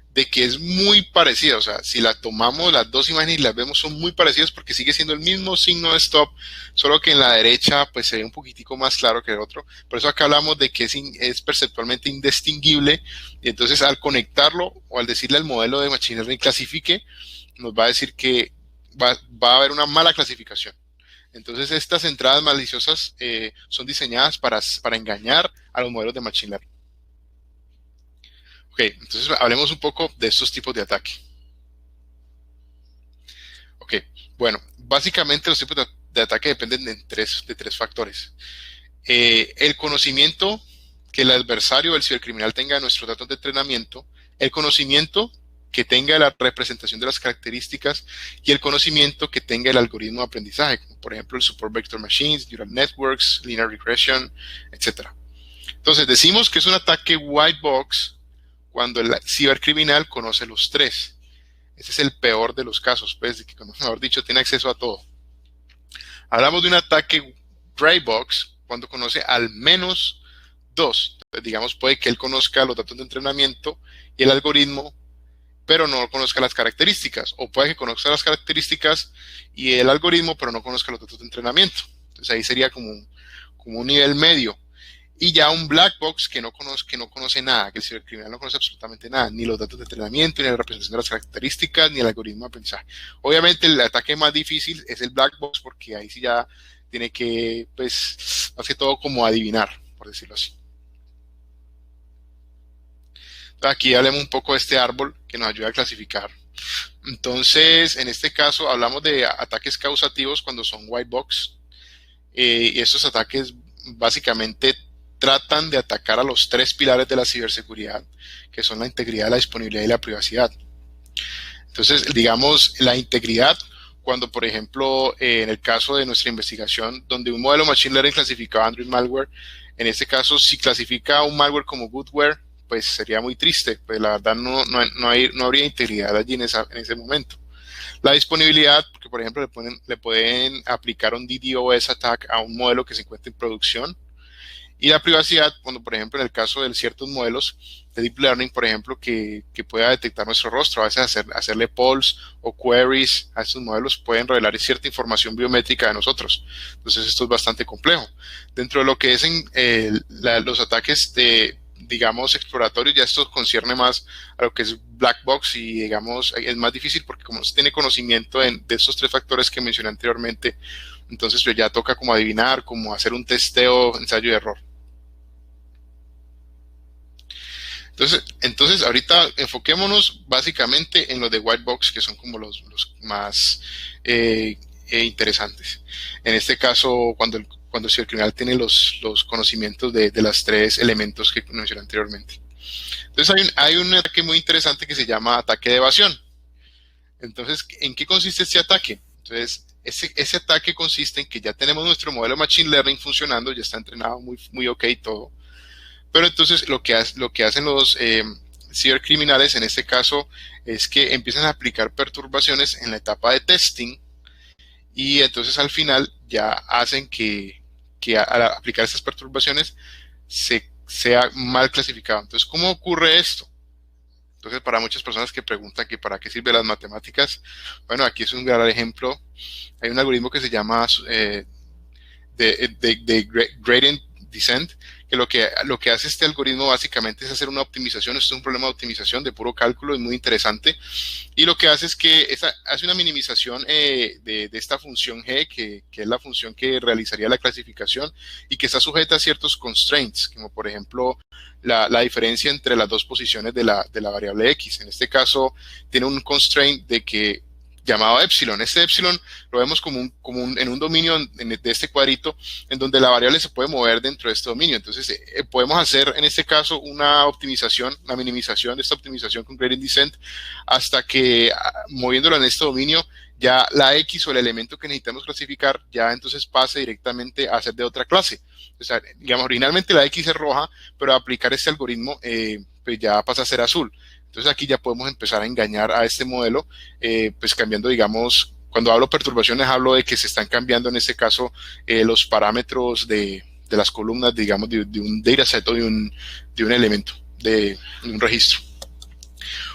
de que es muy parecida. O sea, si la tomamos las dos imágenes y las vemos, son muy parecidas porque sigue siendo el mismo signo de stop, solo que en la derecha pues se ve un poquitico más claro que el otro. Por eso acá hablamos de que es perceptualmente indistinguible, y entonces al conectarlo o al decirle al modelo de Machine Learning clasifique, nos va a decir que va a haber una mala clasificación. Entonces, estas entradas maliciosas son diseñadas para engañar a los modelos de Machine Learning. Ok, entonces hablemos un poco de estos tipos de ataque. Ok, bueno, básicamente los tipos de ataque dependen de tres factores. El conocimiento que el adversario o el cibercriminal tenga de nuestros datos de entrenamiento, el conocimiento que tenga la representación de las características y el conocimiento que tenga el algoritmo de aprendizaje, como por ejemplo el Support Vector Machines, Neural Networks, Linear Regression, etc. Entonces decimos que es un ataque white box cuando el cibercriminal conoce los tres. Ese es el peor de los casos, pues, que, como mejor dicho, tiene acceso a todo. Hablamos de un ataque gray box cuando conoce al menos dos. Entonces, digamos, puede que él conozca los datos de entrenamiento y el algoritmo, pero no conozca las características, o puede que conozca las características y el algoritmo, pero no conozca los datos de entrenamiento. Entonces ahí sería como un nivel medio. Y ya un black box que no conoce nada, que el cibercriminal no conoce absolutamente nada, ni los datos de entrenamiento, ni la representación de las características, ni el algoritmo de aprendizaje. Obviamente el ataque más difícil es el black box, porque ahí sí ya tiene que, pues, más que todo como adivinar, por decirlo así. Aquí hablemos un poco de este árbol que nos ayuda a clasificar. Entonces, en este caso hablamos de ataques causativos cuando son white box. Y estos ataques básicamente tratan de atacar a los tres pilares de la ciberseguridad, que son la integridad, la disponibilidad y la privacidad. Entonces, digamos, la integridad, cuando por ejemplo, en el caso de nuestra investigación, donde un modelo Machine Learning clasificaba Android malware, en este caso, si clasifica un malware como goodware, pues sería muy triste, pues la verdad no habría integridad allí en ese momento. La disponibilidad, porque por ejemplo le pueden aplicar un DDoS attack a un modelo que se encuentra en producción. Y la privacidad, cuando por ejemplo en el caso de ciertos modelos de Deep Learning, por ejemplo, que pueda detectar nuestro rostro, a veces hacerle polls o queries a estos modelos pueden revelar cierta información biométrica de nosotros. Entonces esto es bastante complejo. Dentro de lo que es los ataques digamos, exploratorios, ya esto concierne más a lo que es black box y, digamos, es más difícil porque como se tiene conocimiento de estos tres factores que mencioné anteriormente, entonces pues ya toca como adivinar, como hacer un testeo, ensayo y error. Entonces ahorita enfoquémonos básicamente en los de white box, que son como los más interesantes. En este caso, cuando el cibercriminal tiene los conocimientos de los tres elementos que mencioné anteriormente. Entonces hay un ataque muy interesante que se llama ataque de evasión. Entonces, ¿en qué consiste este ataque? Entonces, ese ataque consiste en que ya tenemos nuestro modelo Machine Learning funcionando, ya está entrenado muy ok todo. Pero entonces lo que hacen los cibercriminales en este caso es que empiezan a aplicar perturbaciones en la etapa de testing, y entonces al final ya hacen que al aplicar estas perturbaciones sea mal clasificado. Entonces, ¿cómo ocurre esto? Entonces, para muchas personas que preguntan que para qué sirven las matemáticas, bueno, aquí es un gran ejemplo. Hay un algoritmo que se llama de gradient descent, que lo que hace este algoritmo básicamente es hacer una optimización. Esto es un problema de optimización de puro cálculo, es muy interesante, y lo que hace es que hace una minimización de esta función g, que es la función que realizaría la clasificación y que está sujeta a ciertos constraints, como por ejemplo la diferencia entre las dos posiciones de la variable x. En este caso tiene un constraint de que llamado epsilon. Este epsilon lo vemos en un dominio de este cuadrito, en donde la variable se puede mover dentro de este dominio. Entonces, podemos hacer en este caso una optimización, una minimización de esta optimización con gradient descent, hasta que moviéndolo en este dominio, ya la X o el elemento que necesitamos clasificar ya entonces pase directamente a ser de otra clase. O sea, digamos, originalmente la X es roja, pero al aplicar este algoritmo, pues ya pasa a ser azul. Entonces aquí ya podemos empezar a engañar a este modelo, pues cambiando, digamos, cuando hablo perturbaciones, hablo de que se están cambiando en este caso los parámetros de las columnas, digamos, de un dataset o de un elemento, de un registro.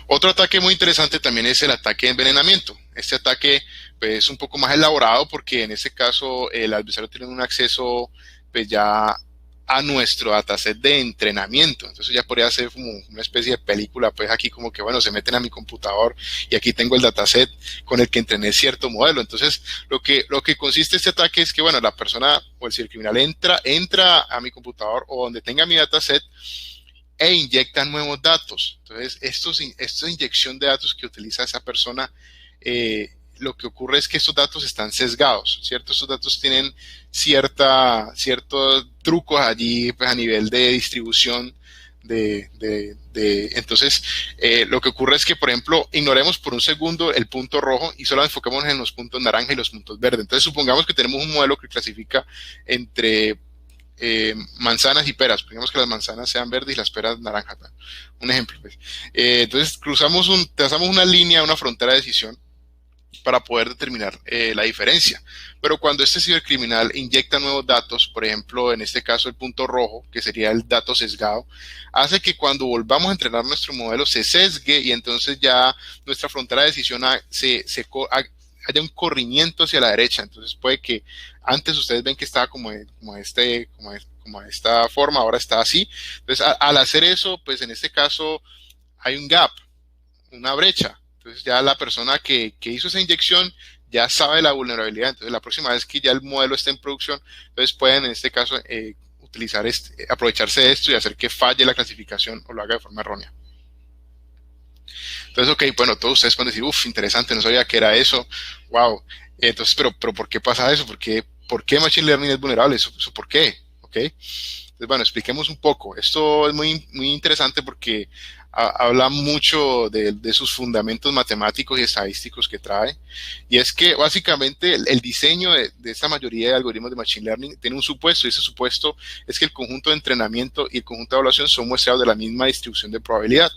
Otro ataque muy interesante también es el ataque de envenenamiento. Este ataque pues, es un poco más elaborado porque en este caso el adversario tiene un acceso pues, ya a nuestro dataset de entrenamiento. Entonces ya podría ser como una especie de película, pues aquí como que, bueno, se meten a mi computador y aquí tengo el dataset con el que entrené cierto modelo. Entonces lo que consiste este ataque es que, bueno, la persona o el cibercriminal entra a mi computador o donde tenga mi dataset e inyectan nuevos datos. Entonces, esta inyección de datos que utiliza esa persona, lo que ocurre es que estos datos están sesgados, ¿cierto? Estos datos tienen ciertos trucos allí pues, a nivel de distribución. Entonces, lo que ocurre es que, por ejemplo, ignoremos por un segundo el punto rojo y solo enfoquémonos en los puntos naranja y los puntos verdes. Entonces, supongamos que tenemos un modelo que clasifica entre manzanas y peras, digamos que las manzanas sean verdes y las peras naranjas, ¿no? Un ejemplo, pues. Entonces trazamos una línea, una frontera de decisión para poder determinar la diferencia. Pero cuando este cibercriminal inyecta nuevos datos, por ejemplo, en este caso el punto rojo, que sería el dato sesgado, hace que cuando volvamos a entrenar nuestro modelo se sesgue y entonces ya nuestra frontera de decisión haya un corrimiento hacia la derecha. Entonces puede que antes ustedes ven que estaba como esta forma, ahora está así. Entonces al hacer eso, pues en este caso hay un gap, una brecha. Entonces ya la persona que hizo esa inyección ya sabe la vulnerabilidad. Entonces la próxima vez que ya el modelo esté en producción, entonces pueden en este caso aprovecharse de esto y hacer que falle la clasificación o lo haga de forma errónea. Entonces, ok, bueno, todos ustedes pueden decir, interesante, no sabía que era eso, wow. Entonces, pero ¿por qué pasa eso? ¿Por qué Machine Learning es vulnerable? ¿Eso por qué? ¿Ok? Entonces, bueno, expliquemos un poco. Esto es muy, muy interesante porque habla mucho de sus fundamentos matemáticos y estadísticos que trae. Y es que, básicamente, el diseño de esta mayoría de algoritmos de Machine Learning tiene un supuesto, y ese supuesto es que el conjunto de entrenamiento y el conjunto de evaluación son muestreados de la misma distribución de probabilidad.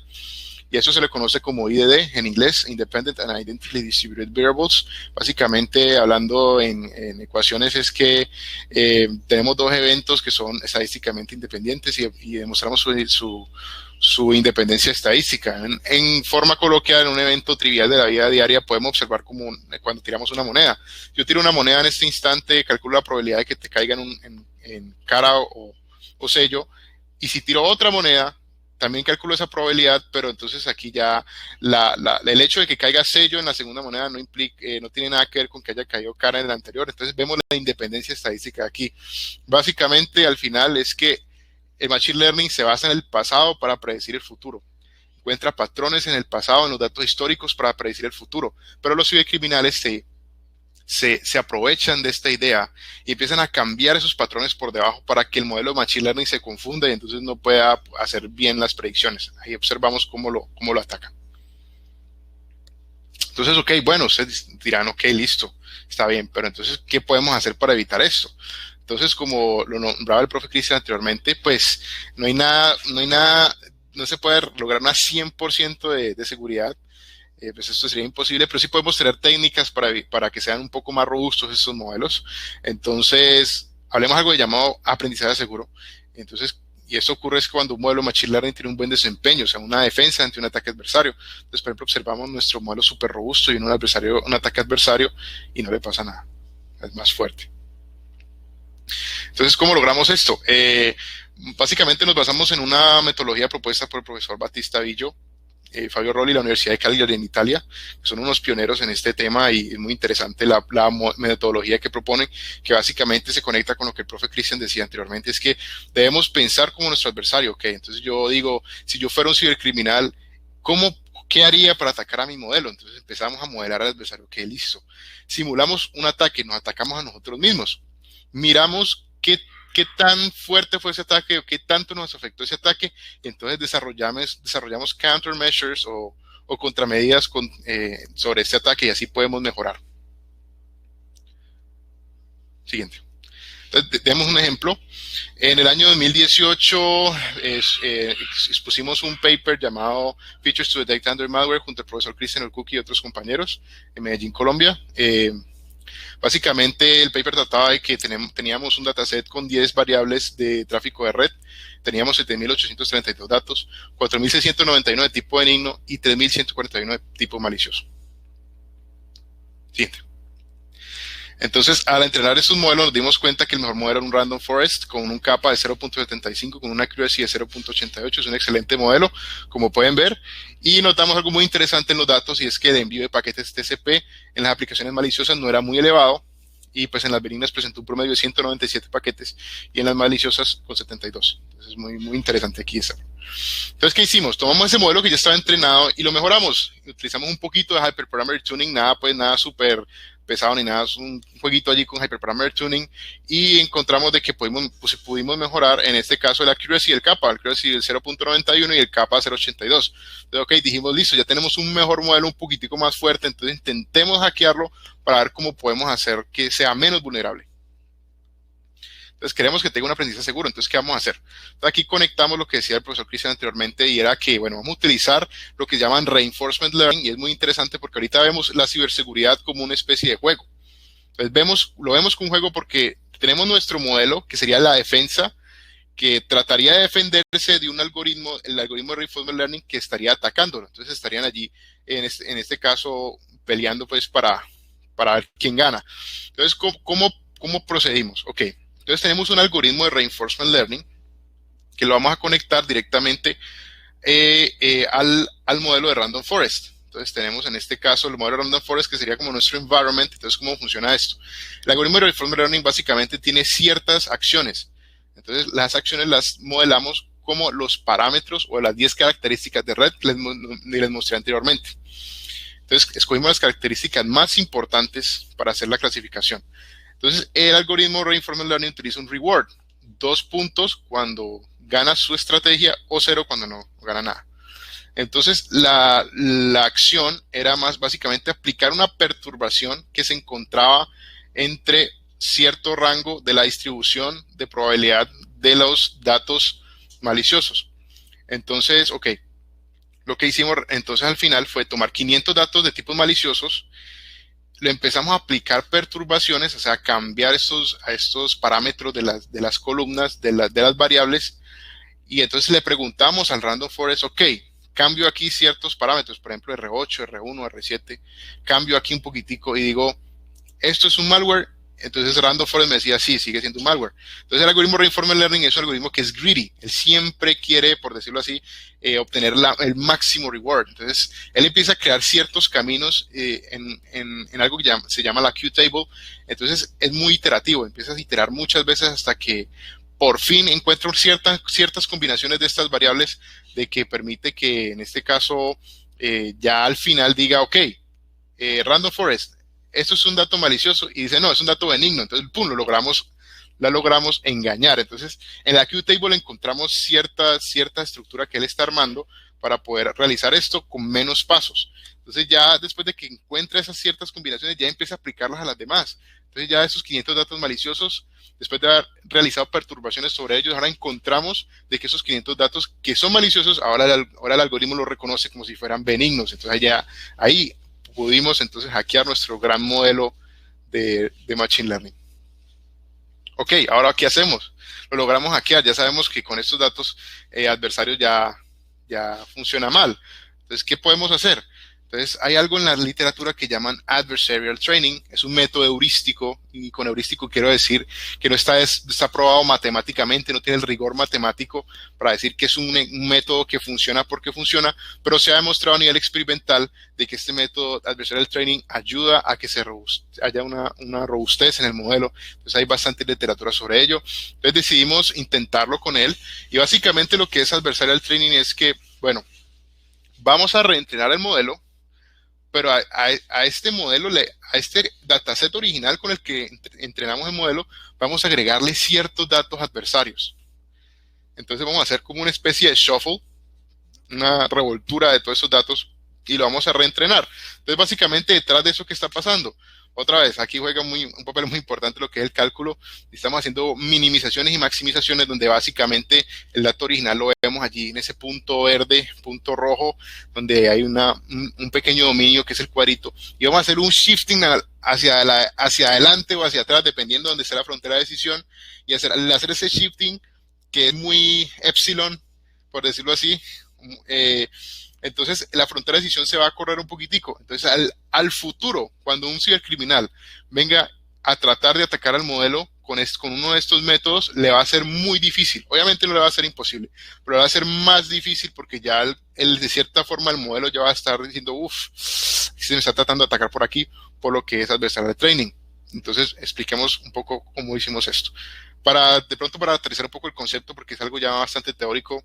Y eso se le conoce como IDD en inglés, Independent and Identically Distributed Variables. Básicamente, hablando en ecuaciones, es que tenemos dos eventos que son estadísticamente independientes y demostramos su independencia estadística. En forma coloquial, en un evento trivial de la vida diaria, podemos observar como cuando tiramos una moneda. Yo tiro una moneda en este instante, calculo la probabilidad de que te caiga en cara o sello, y si tiro otra moneda, también calculo esa probabilidad, pero entonces aquí ya el hecho de que caiga sello en la segunda moneda no tiene nada que ver con que haya caído cara en la anterior. Entonces vemos la independencia estadística aquí. Básicamente, al final, es que el Machine Learning se basa en el pasado para predecir el futuro. Encuentra patrones en el pasado, en los datos históricos para predecir el futuro. Pero los cibercriminales se aprovechan de esta idea y empiezan a cambiar esos patrones por debajo para que el modelo de Machine Learning se confunda y entonces no pueda hacer bien las predicciones. Ahí observamos cómo lo atacan. Entonces, ok, bueno, ustedes dirán, ok, listo, está bien, pero entonces, ¿qué podemos hacer para evitar esto? Entonces, como lo nombraba el profe Cristian anteriormente, pues no se puede lograr una 100% de seguridad. Pues esto sería imposible, pero sí podemos tener técnicas para que sean un poco más robustos estos modelos. Entonces, hablemos algo de llamado aprendizaje seguro. Entonces, y esto ocurre es cuando un modelo Machine Learning tiene un buen desempeño, o sea, una defensa ante un ataque adversario. Entonces, por ejemplo, observamos nuestro modelo súper robusto y un ataque adversario y no le pasa nada. Es más fuerte. Entonces, ¿cómo logramos esto? Básicamente nos basamos en una metodología propuesta por el profesor Battista Villo, Fabio Rolli, la Universidad de Cagliari en Italia, que son unos pioneros en este tema y es muy interesante la metodología que proponen, que básicamente se conecta con lo que el profe Cristian decía anteriormente, es que debemos pensar como nuestro adversario, ¿ok? Entonces yo digo, si yo fuera un cibercriminal, ¿qué haría para atacar a mi modelo? Entonces empezamos a modelar al adversario. Ok, listo. Simulamos un ataque, nos atacamos a nosotros mismos. Miramos qué tan fuerte fue ese ataque o qué tanto nos afectó ese ataque. Y entonces desarrollamos countermeasures o contramedidas sobre este ataque y así podemos mejorar. Siguiente. Entonces, demos un ejemplo. En el año 2018 expusimos un paper llamado Features to Detect Under Malware junto al profesor Cristian Olkuki y otros compañeros en Medellín, Colombia. Básicamente el paper trataba de que teníamos un dataset con 10 variables de tráfico de red, teníamos 7.832 datos, 4.699 de tipo benigno y 3.141 de tipo malicioso. Siguiente. Entonces, al entrenar estos modelos nos dimos cuenta que el mejor modelo era un Random Forest con un kappa de 0.75 con una accuracy de 0.88. Es un excelente modelo, como pueden ver. Y notamos algo muy interesante en los datos y es que el envío de paquetes TCP en las aplicaciones maliciosas no era muy elevado y pues en las benignas presentó un promedio de 197 paquetes y en las maliciosas con 72. Entonces, es muy, muy interesante aquí eso. Entonces, ¿qué hicimos? Tomamos ese modelo que ya estaba entrenado y lo mejoramos. Utilizamos un poquito de Hyperparameter Tuning, nada súper pesado ni nada, es un jueguito allí con Hyperparameter Tuning y encontramos de que pudimos mejorar, en este caso, el accuracy del kappa, el accuracy del 0.91 y el kappa 0.82. Entonces, ok, dijimos, listo, ya tenemos un mejor modelo un poquitico más fuerte, entonces intentemos hackearlo para ver cómo podemos hacer que sea menos vulnerable. Entonces queremos que tenga un aprendizaje seguro. Entonces, ¿qué vamos a hacer? Entonces, aquí conectamos lo que decía el profesor Cristian anteriormente y era que, bueno, vamos a utilizar lo que llaman Reinforcement Learning y es muy interesante porque ahorita vemos la ciberseguridad como una especie de juego. Entonces, lo vemos como un juego porque tenemos nuestro modelo, que sería la defensa, que trataría de defenderse de un algoritmo, el algoritmo de Reinforcement Learning que estaría atacándolo. Entonces, estarían allí, en este caso, peleando pues para ver quién gana. Entonces, ¿cómo procedimos? Ok. Entonces tenemos un algoritmo de Reinforcement Learning que lo vamos a conectar directamente al modelo de Random Forest. Entonces tenemos en este caso el modelo de Random Forest que sería como nuestro environment. Entonces, ¿cómo funciona esto? El algoritmo de Reinforcement Learning básicamente tiene ciertas acciones. Entonces las acciones las modelamos como los parámetros o las 10 características de red que les mostré anteriormente. Entonces escogimos las características más importantes para hacer la clasificación. Entonces, el algoritmo Reinforcement Learning utiliza un reward, 2 puntos cuando gana su estrategia o 0 cuando no gana nada. Entonces, la acción era más básicamente aplicar una perturbación que se encontraba entre cierto rango de la distribución de probabilidad de los datos maliciosos. Entonces, ok, lo que hicimos entonces al final fue tomar 500 datos de tipos maliciosos, le empezamos a aplicar perturbaciones, o sea, cambiar estos parámetros de las columnas, de las variables, y entonces le preguntamos al Random Forest, ok, cambio aquí ciertos parámetros, por ejemplo, R8, R1, R7, cambio aquí un poquitico y digo, ¿esto es un malware? Entonces Random Forest me decía, sí, sigue siendo un malware. Entonces el algoritmo Reinforcement Learning es un algoritmo que es greedy. Él siempre quiere, por decirlo así, obtener el máximo reward. Entonces él empieza a crear ciertos caminos en algo que se llama la Q-Table. Entonces es muy iterativo. Empiezas a iterar muchas veces hasta que por fin encuentra ciertas combinaciones de estas variables de que permite que en este caso ya al final diga, ok, Random Forest, esto es un dato malicioso, y dice, no, es un dato benigno. Entonces, pum, la logramos engañar. Entonces, en la Q-Table encontramos cierta estructura que él está armando para poder realizar esto con menos pasos. Entonces, ya después de que encuentra esas ciertas combinaciones, ya empieza a aplicarlas a las demás. Entonces, ya esos 500 datos maliciosos, después de haber realizado perturbaciones sobre ellos, ahora encontramos de que esos 500 datos que son maliciosos, ahora el algoritmo los reconoce como si fueran benignos. Entonces, ya ahí pudimos entonces hackear nuestro gran modelo de Machine Learning. Ok, ahora ¿qué hacemos? Lo logramos hackear, ya sabemos que con estos datos adversarios ya funciona mal. Entonces, ¿qué podemos hacer? Entonces, hay algo en la literatura que llaman adversarial training, es un método heurístico, y con heurístico quiero decir que no está probado matemáticamente, no tiene el rigor matemático para decir que es un método que funciona porque funciona, pero se ha demostrado a nivel experimental de que este método adversarial training ayuda a que haya una robustez en el modelo. Entonces, hay bastante literatura sobre ello. Entonces, decidimos intentarlo con él, y básicamente lo que es adversarial training es que, bueno, vamos a reentrenar el modelo, pero a este modelo, a este dataset original con el que entrenamos el modelo, vamos a agregarle ciertos datos adversarios. Entonces vamos a hacer como una especie de shuffle, una revoltura de todos esos datos y lo vamos a reentrenar. Entonces básicamente detrás de eso, ¿qué está pasando? Otra vez, aquí juega un papel muy importante lo que es el cálculo. Estamos haciendo minimizaciones y maximizaciones donde básicamente el dato original lo vemos allí en ese punto verde, punto rojo, donde hay un pequeño dominio que es el cuadrito. Y vamos a hacer un shifting hacia adelante o hacia atrás, dependiendo de dónde esté la frontera de decisión. Y al hacer ese shifting, que es muy epsilon, por decirlo así, entonces la frontera de decisión se va a correr un poquitico. Entonces al futuro, cuando un cibercriminal venga a tratar de atacar al modelo con uno de estos métodos, le va a ser muy difícil. Obviamente no le va a ser imposible, pero le va a ser más difícil porque ya de cierta forma el modelo ya va a estar diciendo, se me está tratando de atacar por aquí, por lo que es adversarial de training. Entonces expliquemos un poco cómo hicimos esto. Para aterrizar un poco el concepto, porque es algo ya bastante teórico,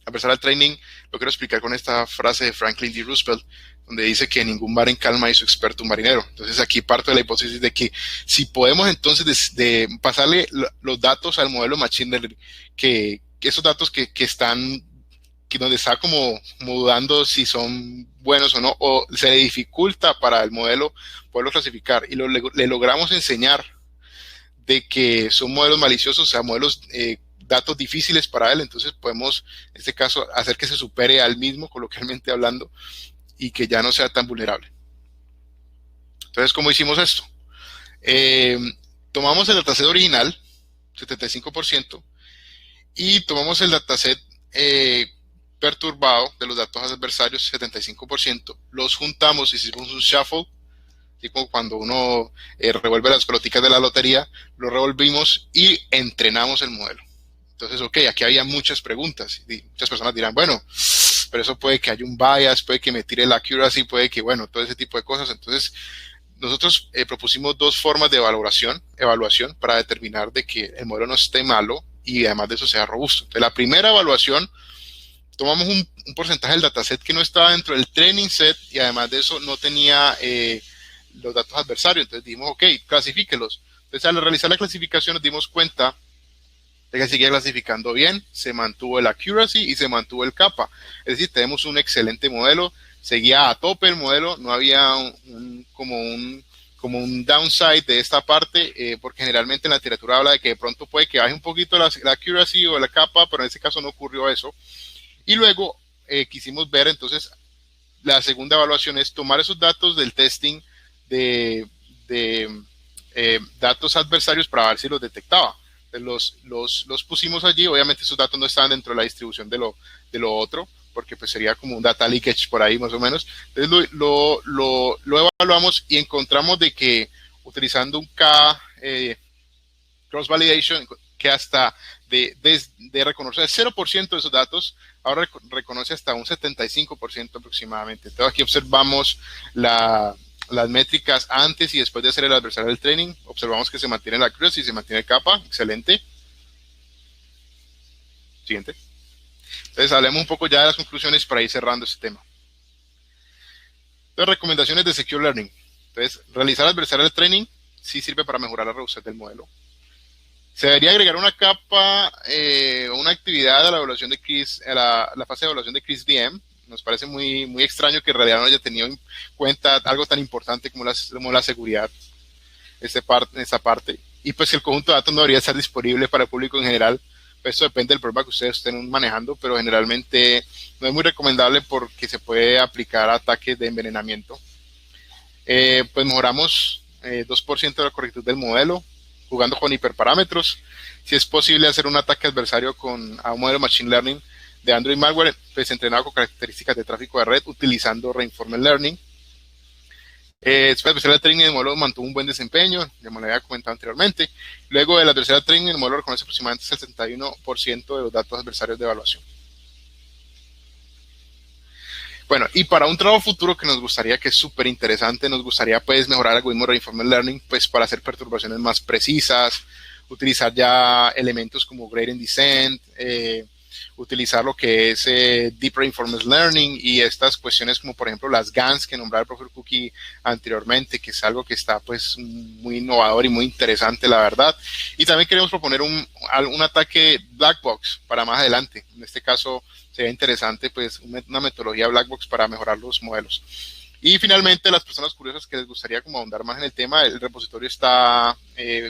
adversarial training, lo quiero explicar con esta frase de Franklin D. Roosevelt, donde dice que ningún mar en calma hizo experto un marinero. Entonces aquí parto de la hipótesis de que si podemos entonces de pasarle los datos al modelo Machine Learning, que esos datos que están, que donde está como dudando si son buenos o no, o se le dificulta para el modelo poderlo clasificar, y le logramos enseñar de que son modelos maliciosos, o sea, modelos datos difíciles para él, entonces podemos, en este caso, hacer que se supere al mismo, coloquialmente hablando, y que ya no sea tan vulnerable. Entonces, ¿cómo hicimos esto? Tomamos el dataset original, 75%, y tomamos el dataset perturbado de los datos adversarios, 75%, los juntamos, hicimos un shuffle, tipo cuando uno revuelve las pelotitas de la lotería, lo revolvimos y entrenamos el modelo. Entonces, ok, aquí había muchas preguntas. Y muchas personas dirán, bueno, pero eso puede que haya un bias, puede que me tire la accuracy, puede que, bueno, todo ese tipo de cosas. Entonces, nosotros propusimos dos formas de evaluación para determinar de que el modelo no esté malo y además de eso sea robusto. Entonces, la primera evaluación, tomamos un porcentaje del dataset que no estaba dentro del training set y además de eso no tenía los datos adversarios. Entonces dijimos, ok, clasifíquelos. Entonces, al realizar la clasificación nos dimos cuenta de que seguía clasificando bien, se mantuvo el accuracy y se mantuvo el kappa. Es decir, tenemos un excelente modelo, seguía a tope el modelo, no había como un downside de esta parte, porque generalmente en la literatura habla de que de pronto puede que baje un poquito la accuracy o la kappa, pero en este caso no ocurrió eso. Y luego quisimos ver, entonces, la segunda evaluación es tomar esos datos del testing de datos adversarios para ver si los detectaba. Los pusimos allí, obviamente esos datos no estaban dentro de la distribución de lo otro, porque pues sería como un data leakage por ahí más o menos. Entonces lo evaluamos y encontramos de que utilizando un K cross validation, que hasta de reconocer el 0% de esos datos, ahora reconoce hasta un 75% aproximadamente. Entonces aquí observamos las métricas antes y después de hacer el adversarial training. Observamos que se mantiene la accuracy y se mantiene el kappa. Excelente. Siguiente. Entonces, hablemos un poco ya de las conclusiones para ir cerrando este tema. Entonces, recomendaciones de Secure Learning. Entonces, realizar adversarial training sí sirve para mejorar la robustez del modelo. Se debería agregar una capa o una actividad a la evaluación de CRIS, a la fase de evaluación de CRIS-DM. Nos parece muy, muy extraño que en realidad no haya tenido en cuenta algo tan importante como la seguridad en esta parte. Y pues el conjunto de datos no debería estar disponible para el público en general. Pues eso depende del problema que ustedes estén manejando, pero generalmente no es muy recomendable porque se puede aplicar ataques de envenenamiento. Pues mejoramos 2% de la correctitud del modelo, jugando con hiperparámetros. Si es posible hacer un ataque adversario a un modelo Machine Learning de Android Malware, pues entrenado con características de tráfico de red utilizando Reinforcement Learning. Después del adversarial training, el modelo mantuvo un buen desempeño, como le había comentado anteriormente. Luego del adversarial training, el modelo reconoce aproximadamente el 71% de los datos adversarios de evaluación. Bueno, y para un trabajo futuro que nos gustaría, que es súper interesante, nos gustaría pues mejorar el algoritmo de Reinforcement Learning pues para hacer perturbaciones más precisas, utilizar ya elementos como gradient descent, utilizar lo que es Deep Reinforcement Learning y estas cuestiones como por ejemplo las GANs que nombraba el profesor Cookie anteriormente, que es algo que está pues muy innovador y muy interesante, la verdad. Y también queremos proponer un ataque Black Box para más adelante. En este caso sería interesante pues una metodología Black Box para mejorar los modelos. Y finalmente, las personas curiosas que les gustaría como ahondar más en el tema, el repositorio está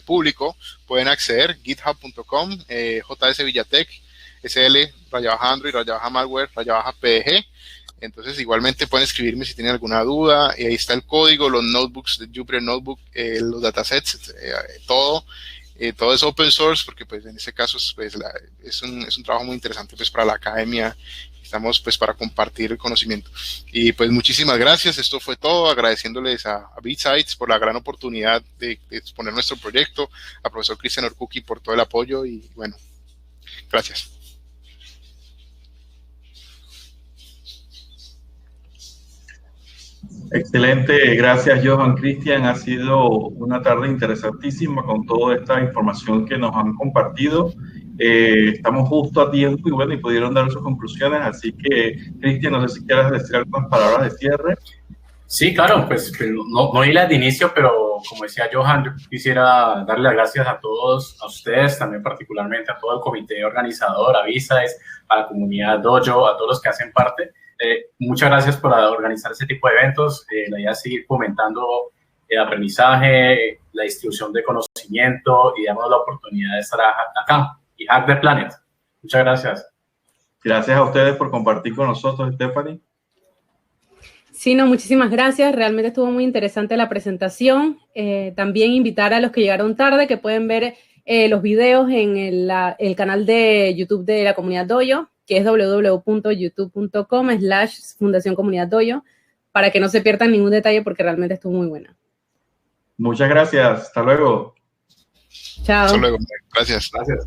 público, pueden acceder, github.com, JS Villatech, SL_Android, _malware, _PDG. Entonces, igualmente pueden escribirme si tienen alguna duda, y ahí está el código, los notebooks de Jupyter Notebook, los datasets, todo es open source, porque pues en este caso pues, es un trabajo muy interesante pues para la academia. Estamos pues para compartir el conocimiento. Y pues muchísimas gracias, esto fue todo, agradeciéndoles a BitSights por la gran oportunidad de exponer nuestro proyecto, a profesor Christian Orcucki por todo el apoyo y bueno, gracias. Excelente, gracias Johan, Cristian, ha sido una tarde interesantísima con toda esta información que nos han compartido. Estamos justo a tiempo y bueno, y pudieron dar sus conclusiones, así que Cristian, no sé si quieras decir algunas palabras de cierre. Sí, claro, pues no oí las de inicio, pero como decía Johan, yo quisiera darle las gracias a todos, a ustedes, también particularmente a todo el comité organizador, a BitSights, a la comunidad Dojo, a todos los que hacen parte. Muchas gracias por organizar este tipo de eventos. La idea es seguir fomentando el aprendizaje, la distribución de conocimiento y damos la oportunidad de estar acá y Hack the Planet. Muchas gracias. Gracias a ustedes por compartir con nosotros, Stephanie. Sí, no, muchísimas gracias. Realmente estuvo muy interesante la presentación. También invitar a los que llegaron tarde que pueden ver los videos en el canal de YouTube de la comunidad Dojo, que es www.youtube.com/Fundación Comunidad Dojo, para que no se pierdan ningún detalle porque realmente estuvo muy buena. Muchas gracias. Hasta luego. Chao. Hasta luego. Gracias. Gracias.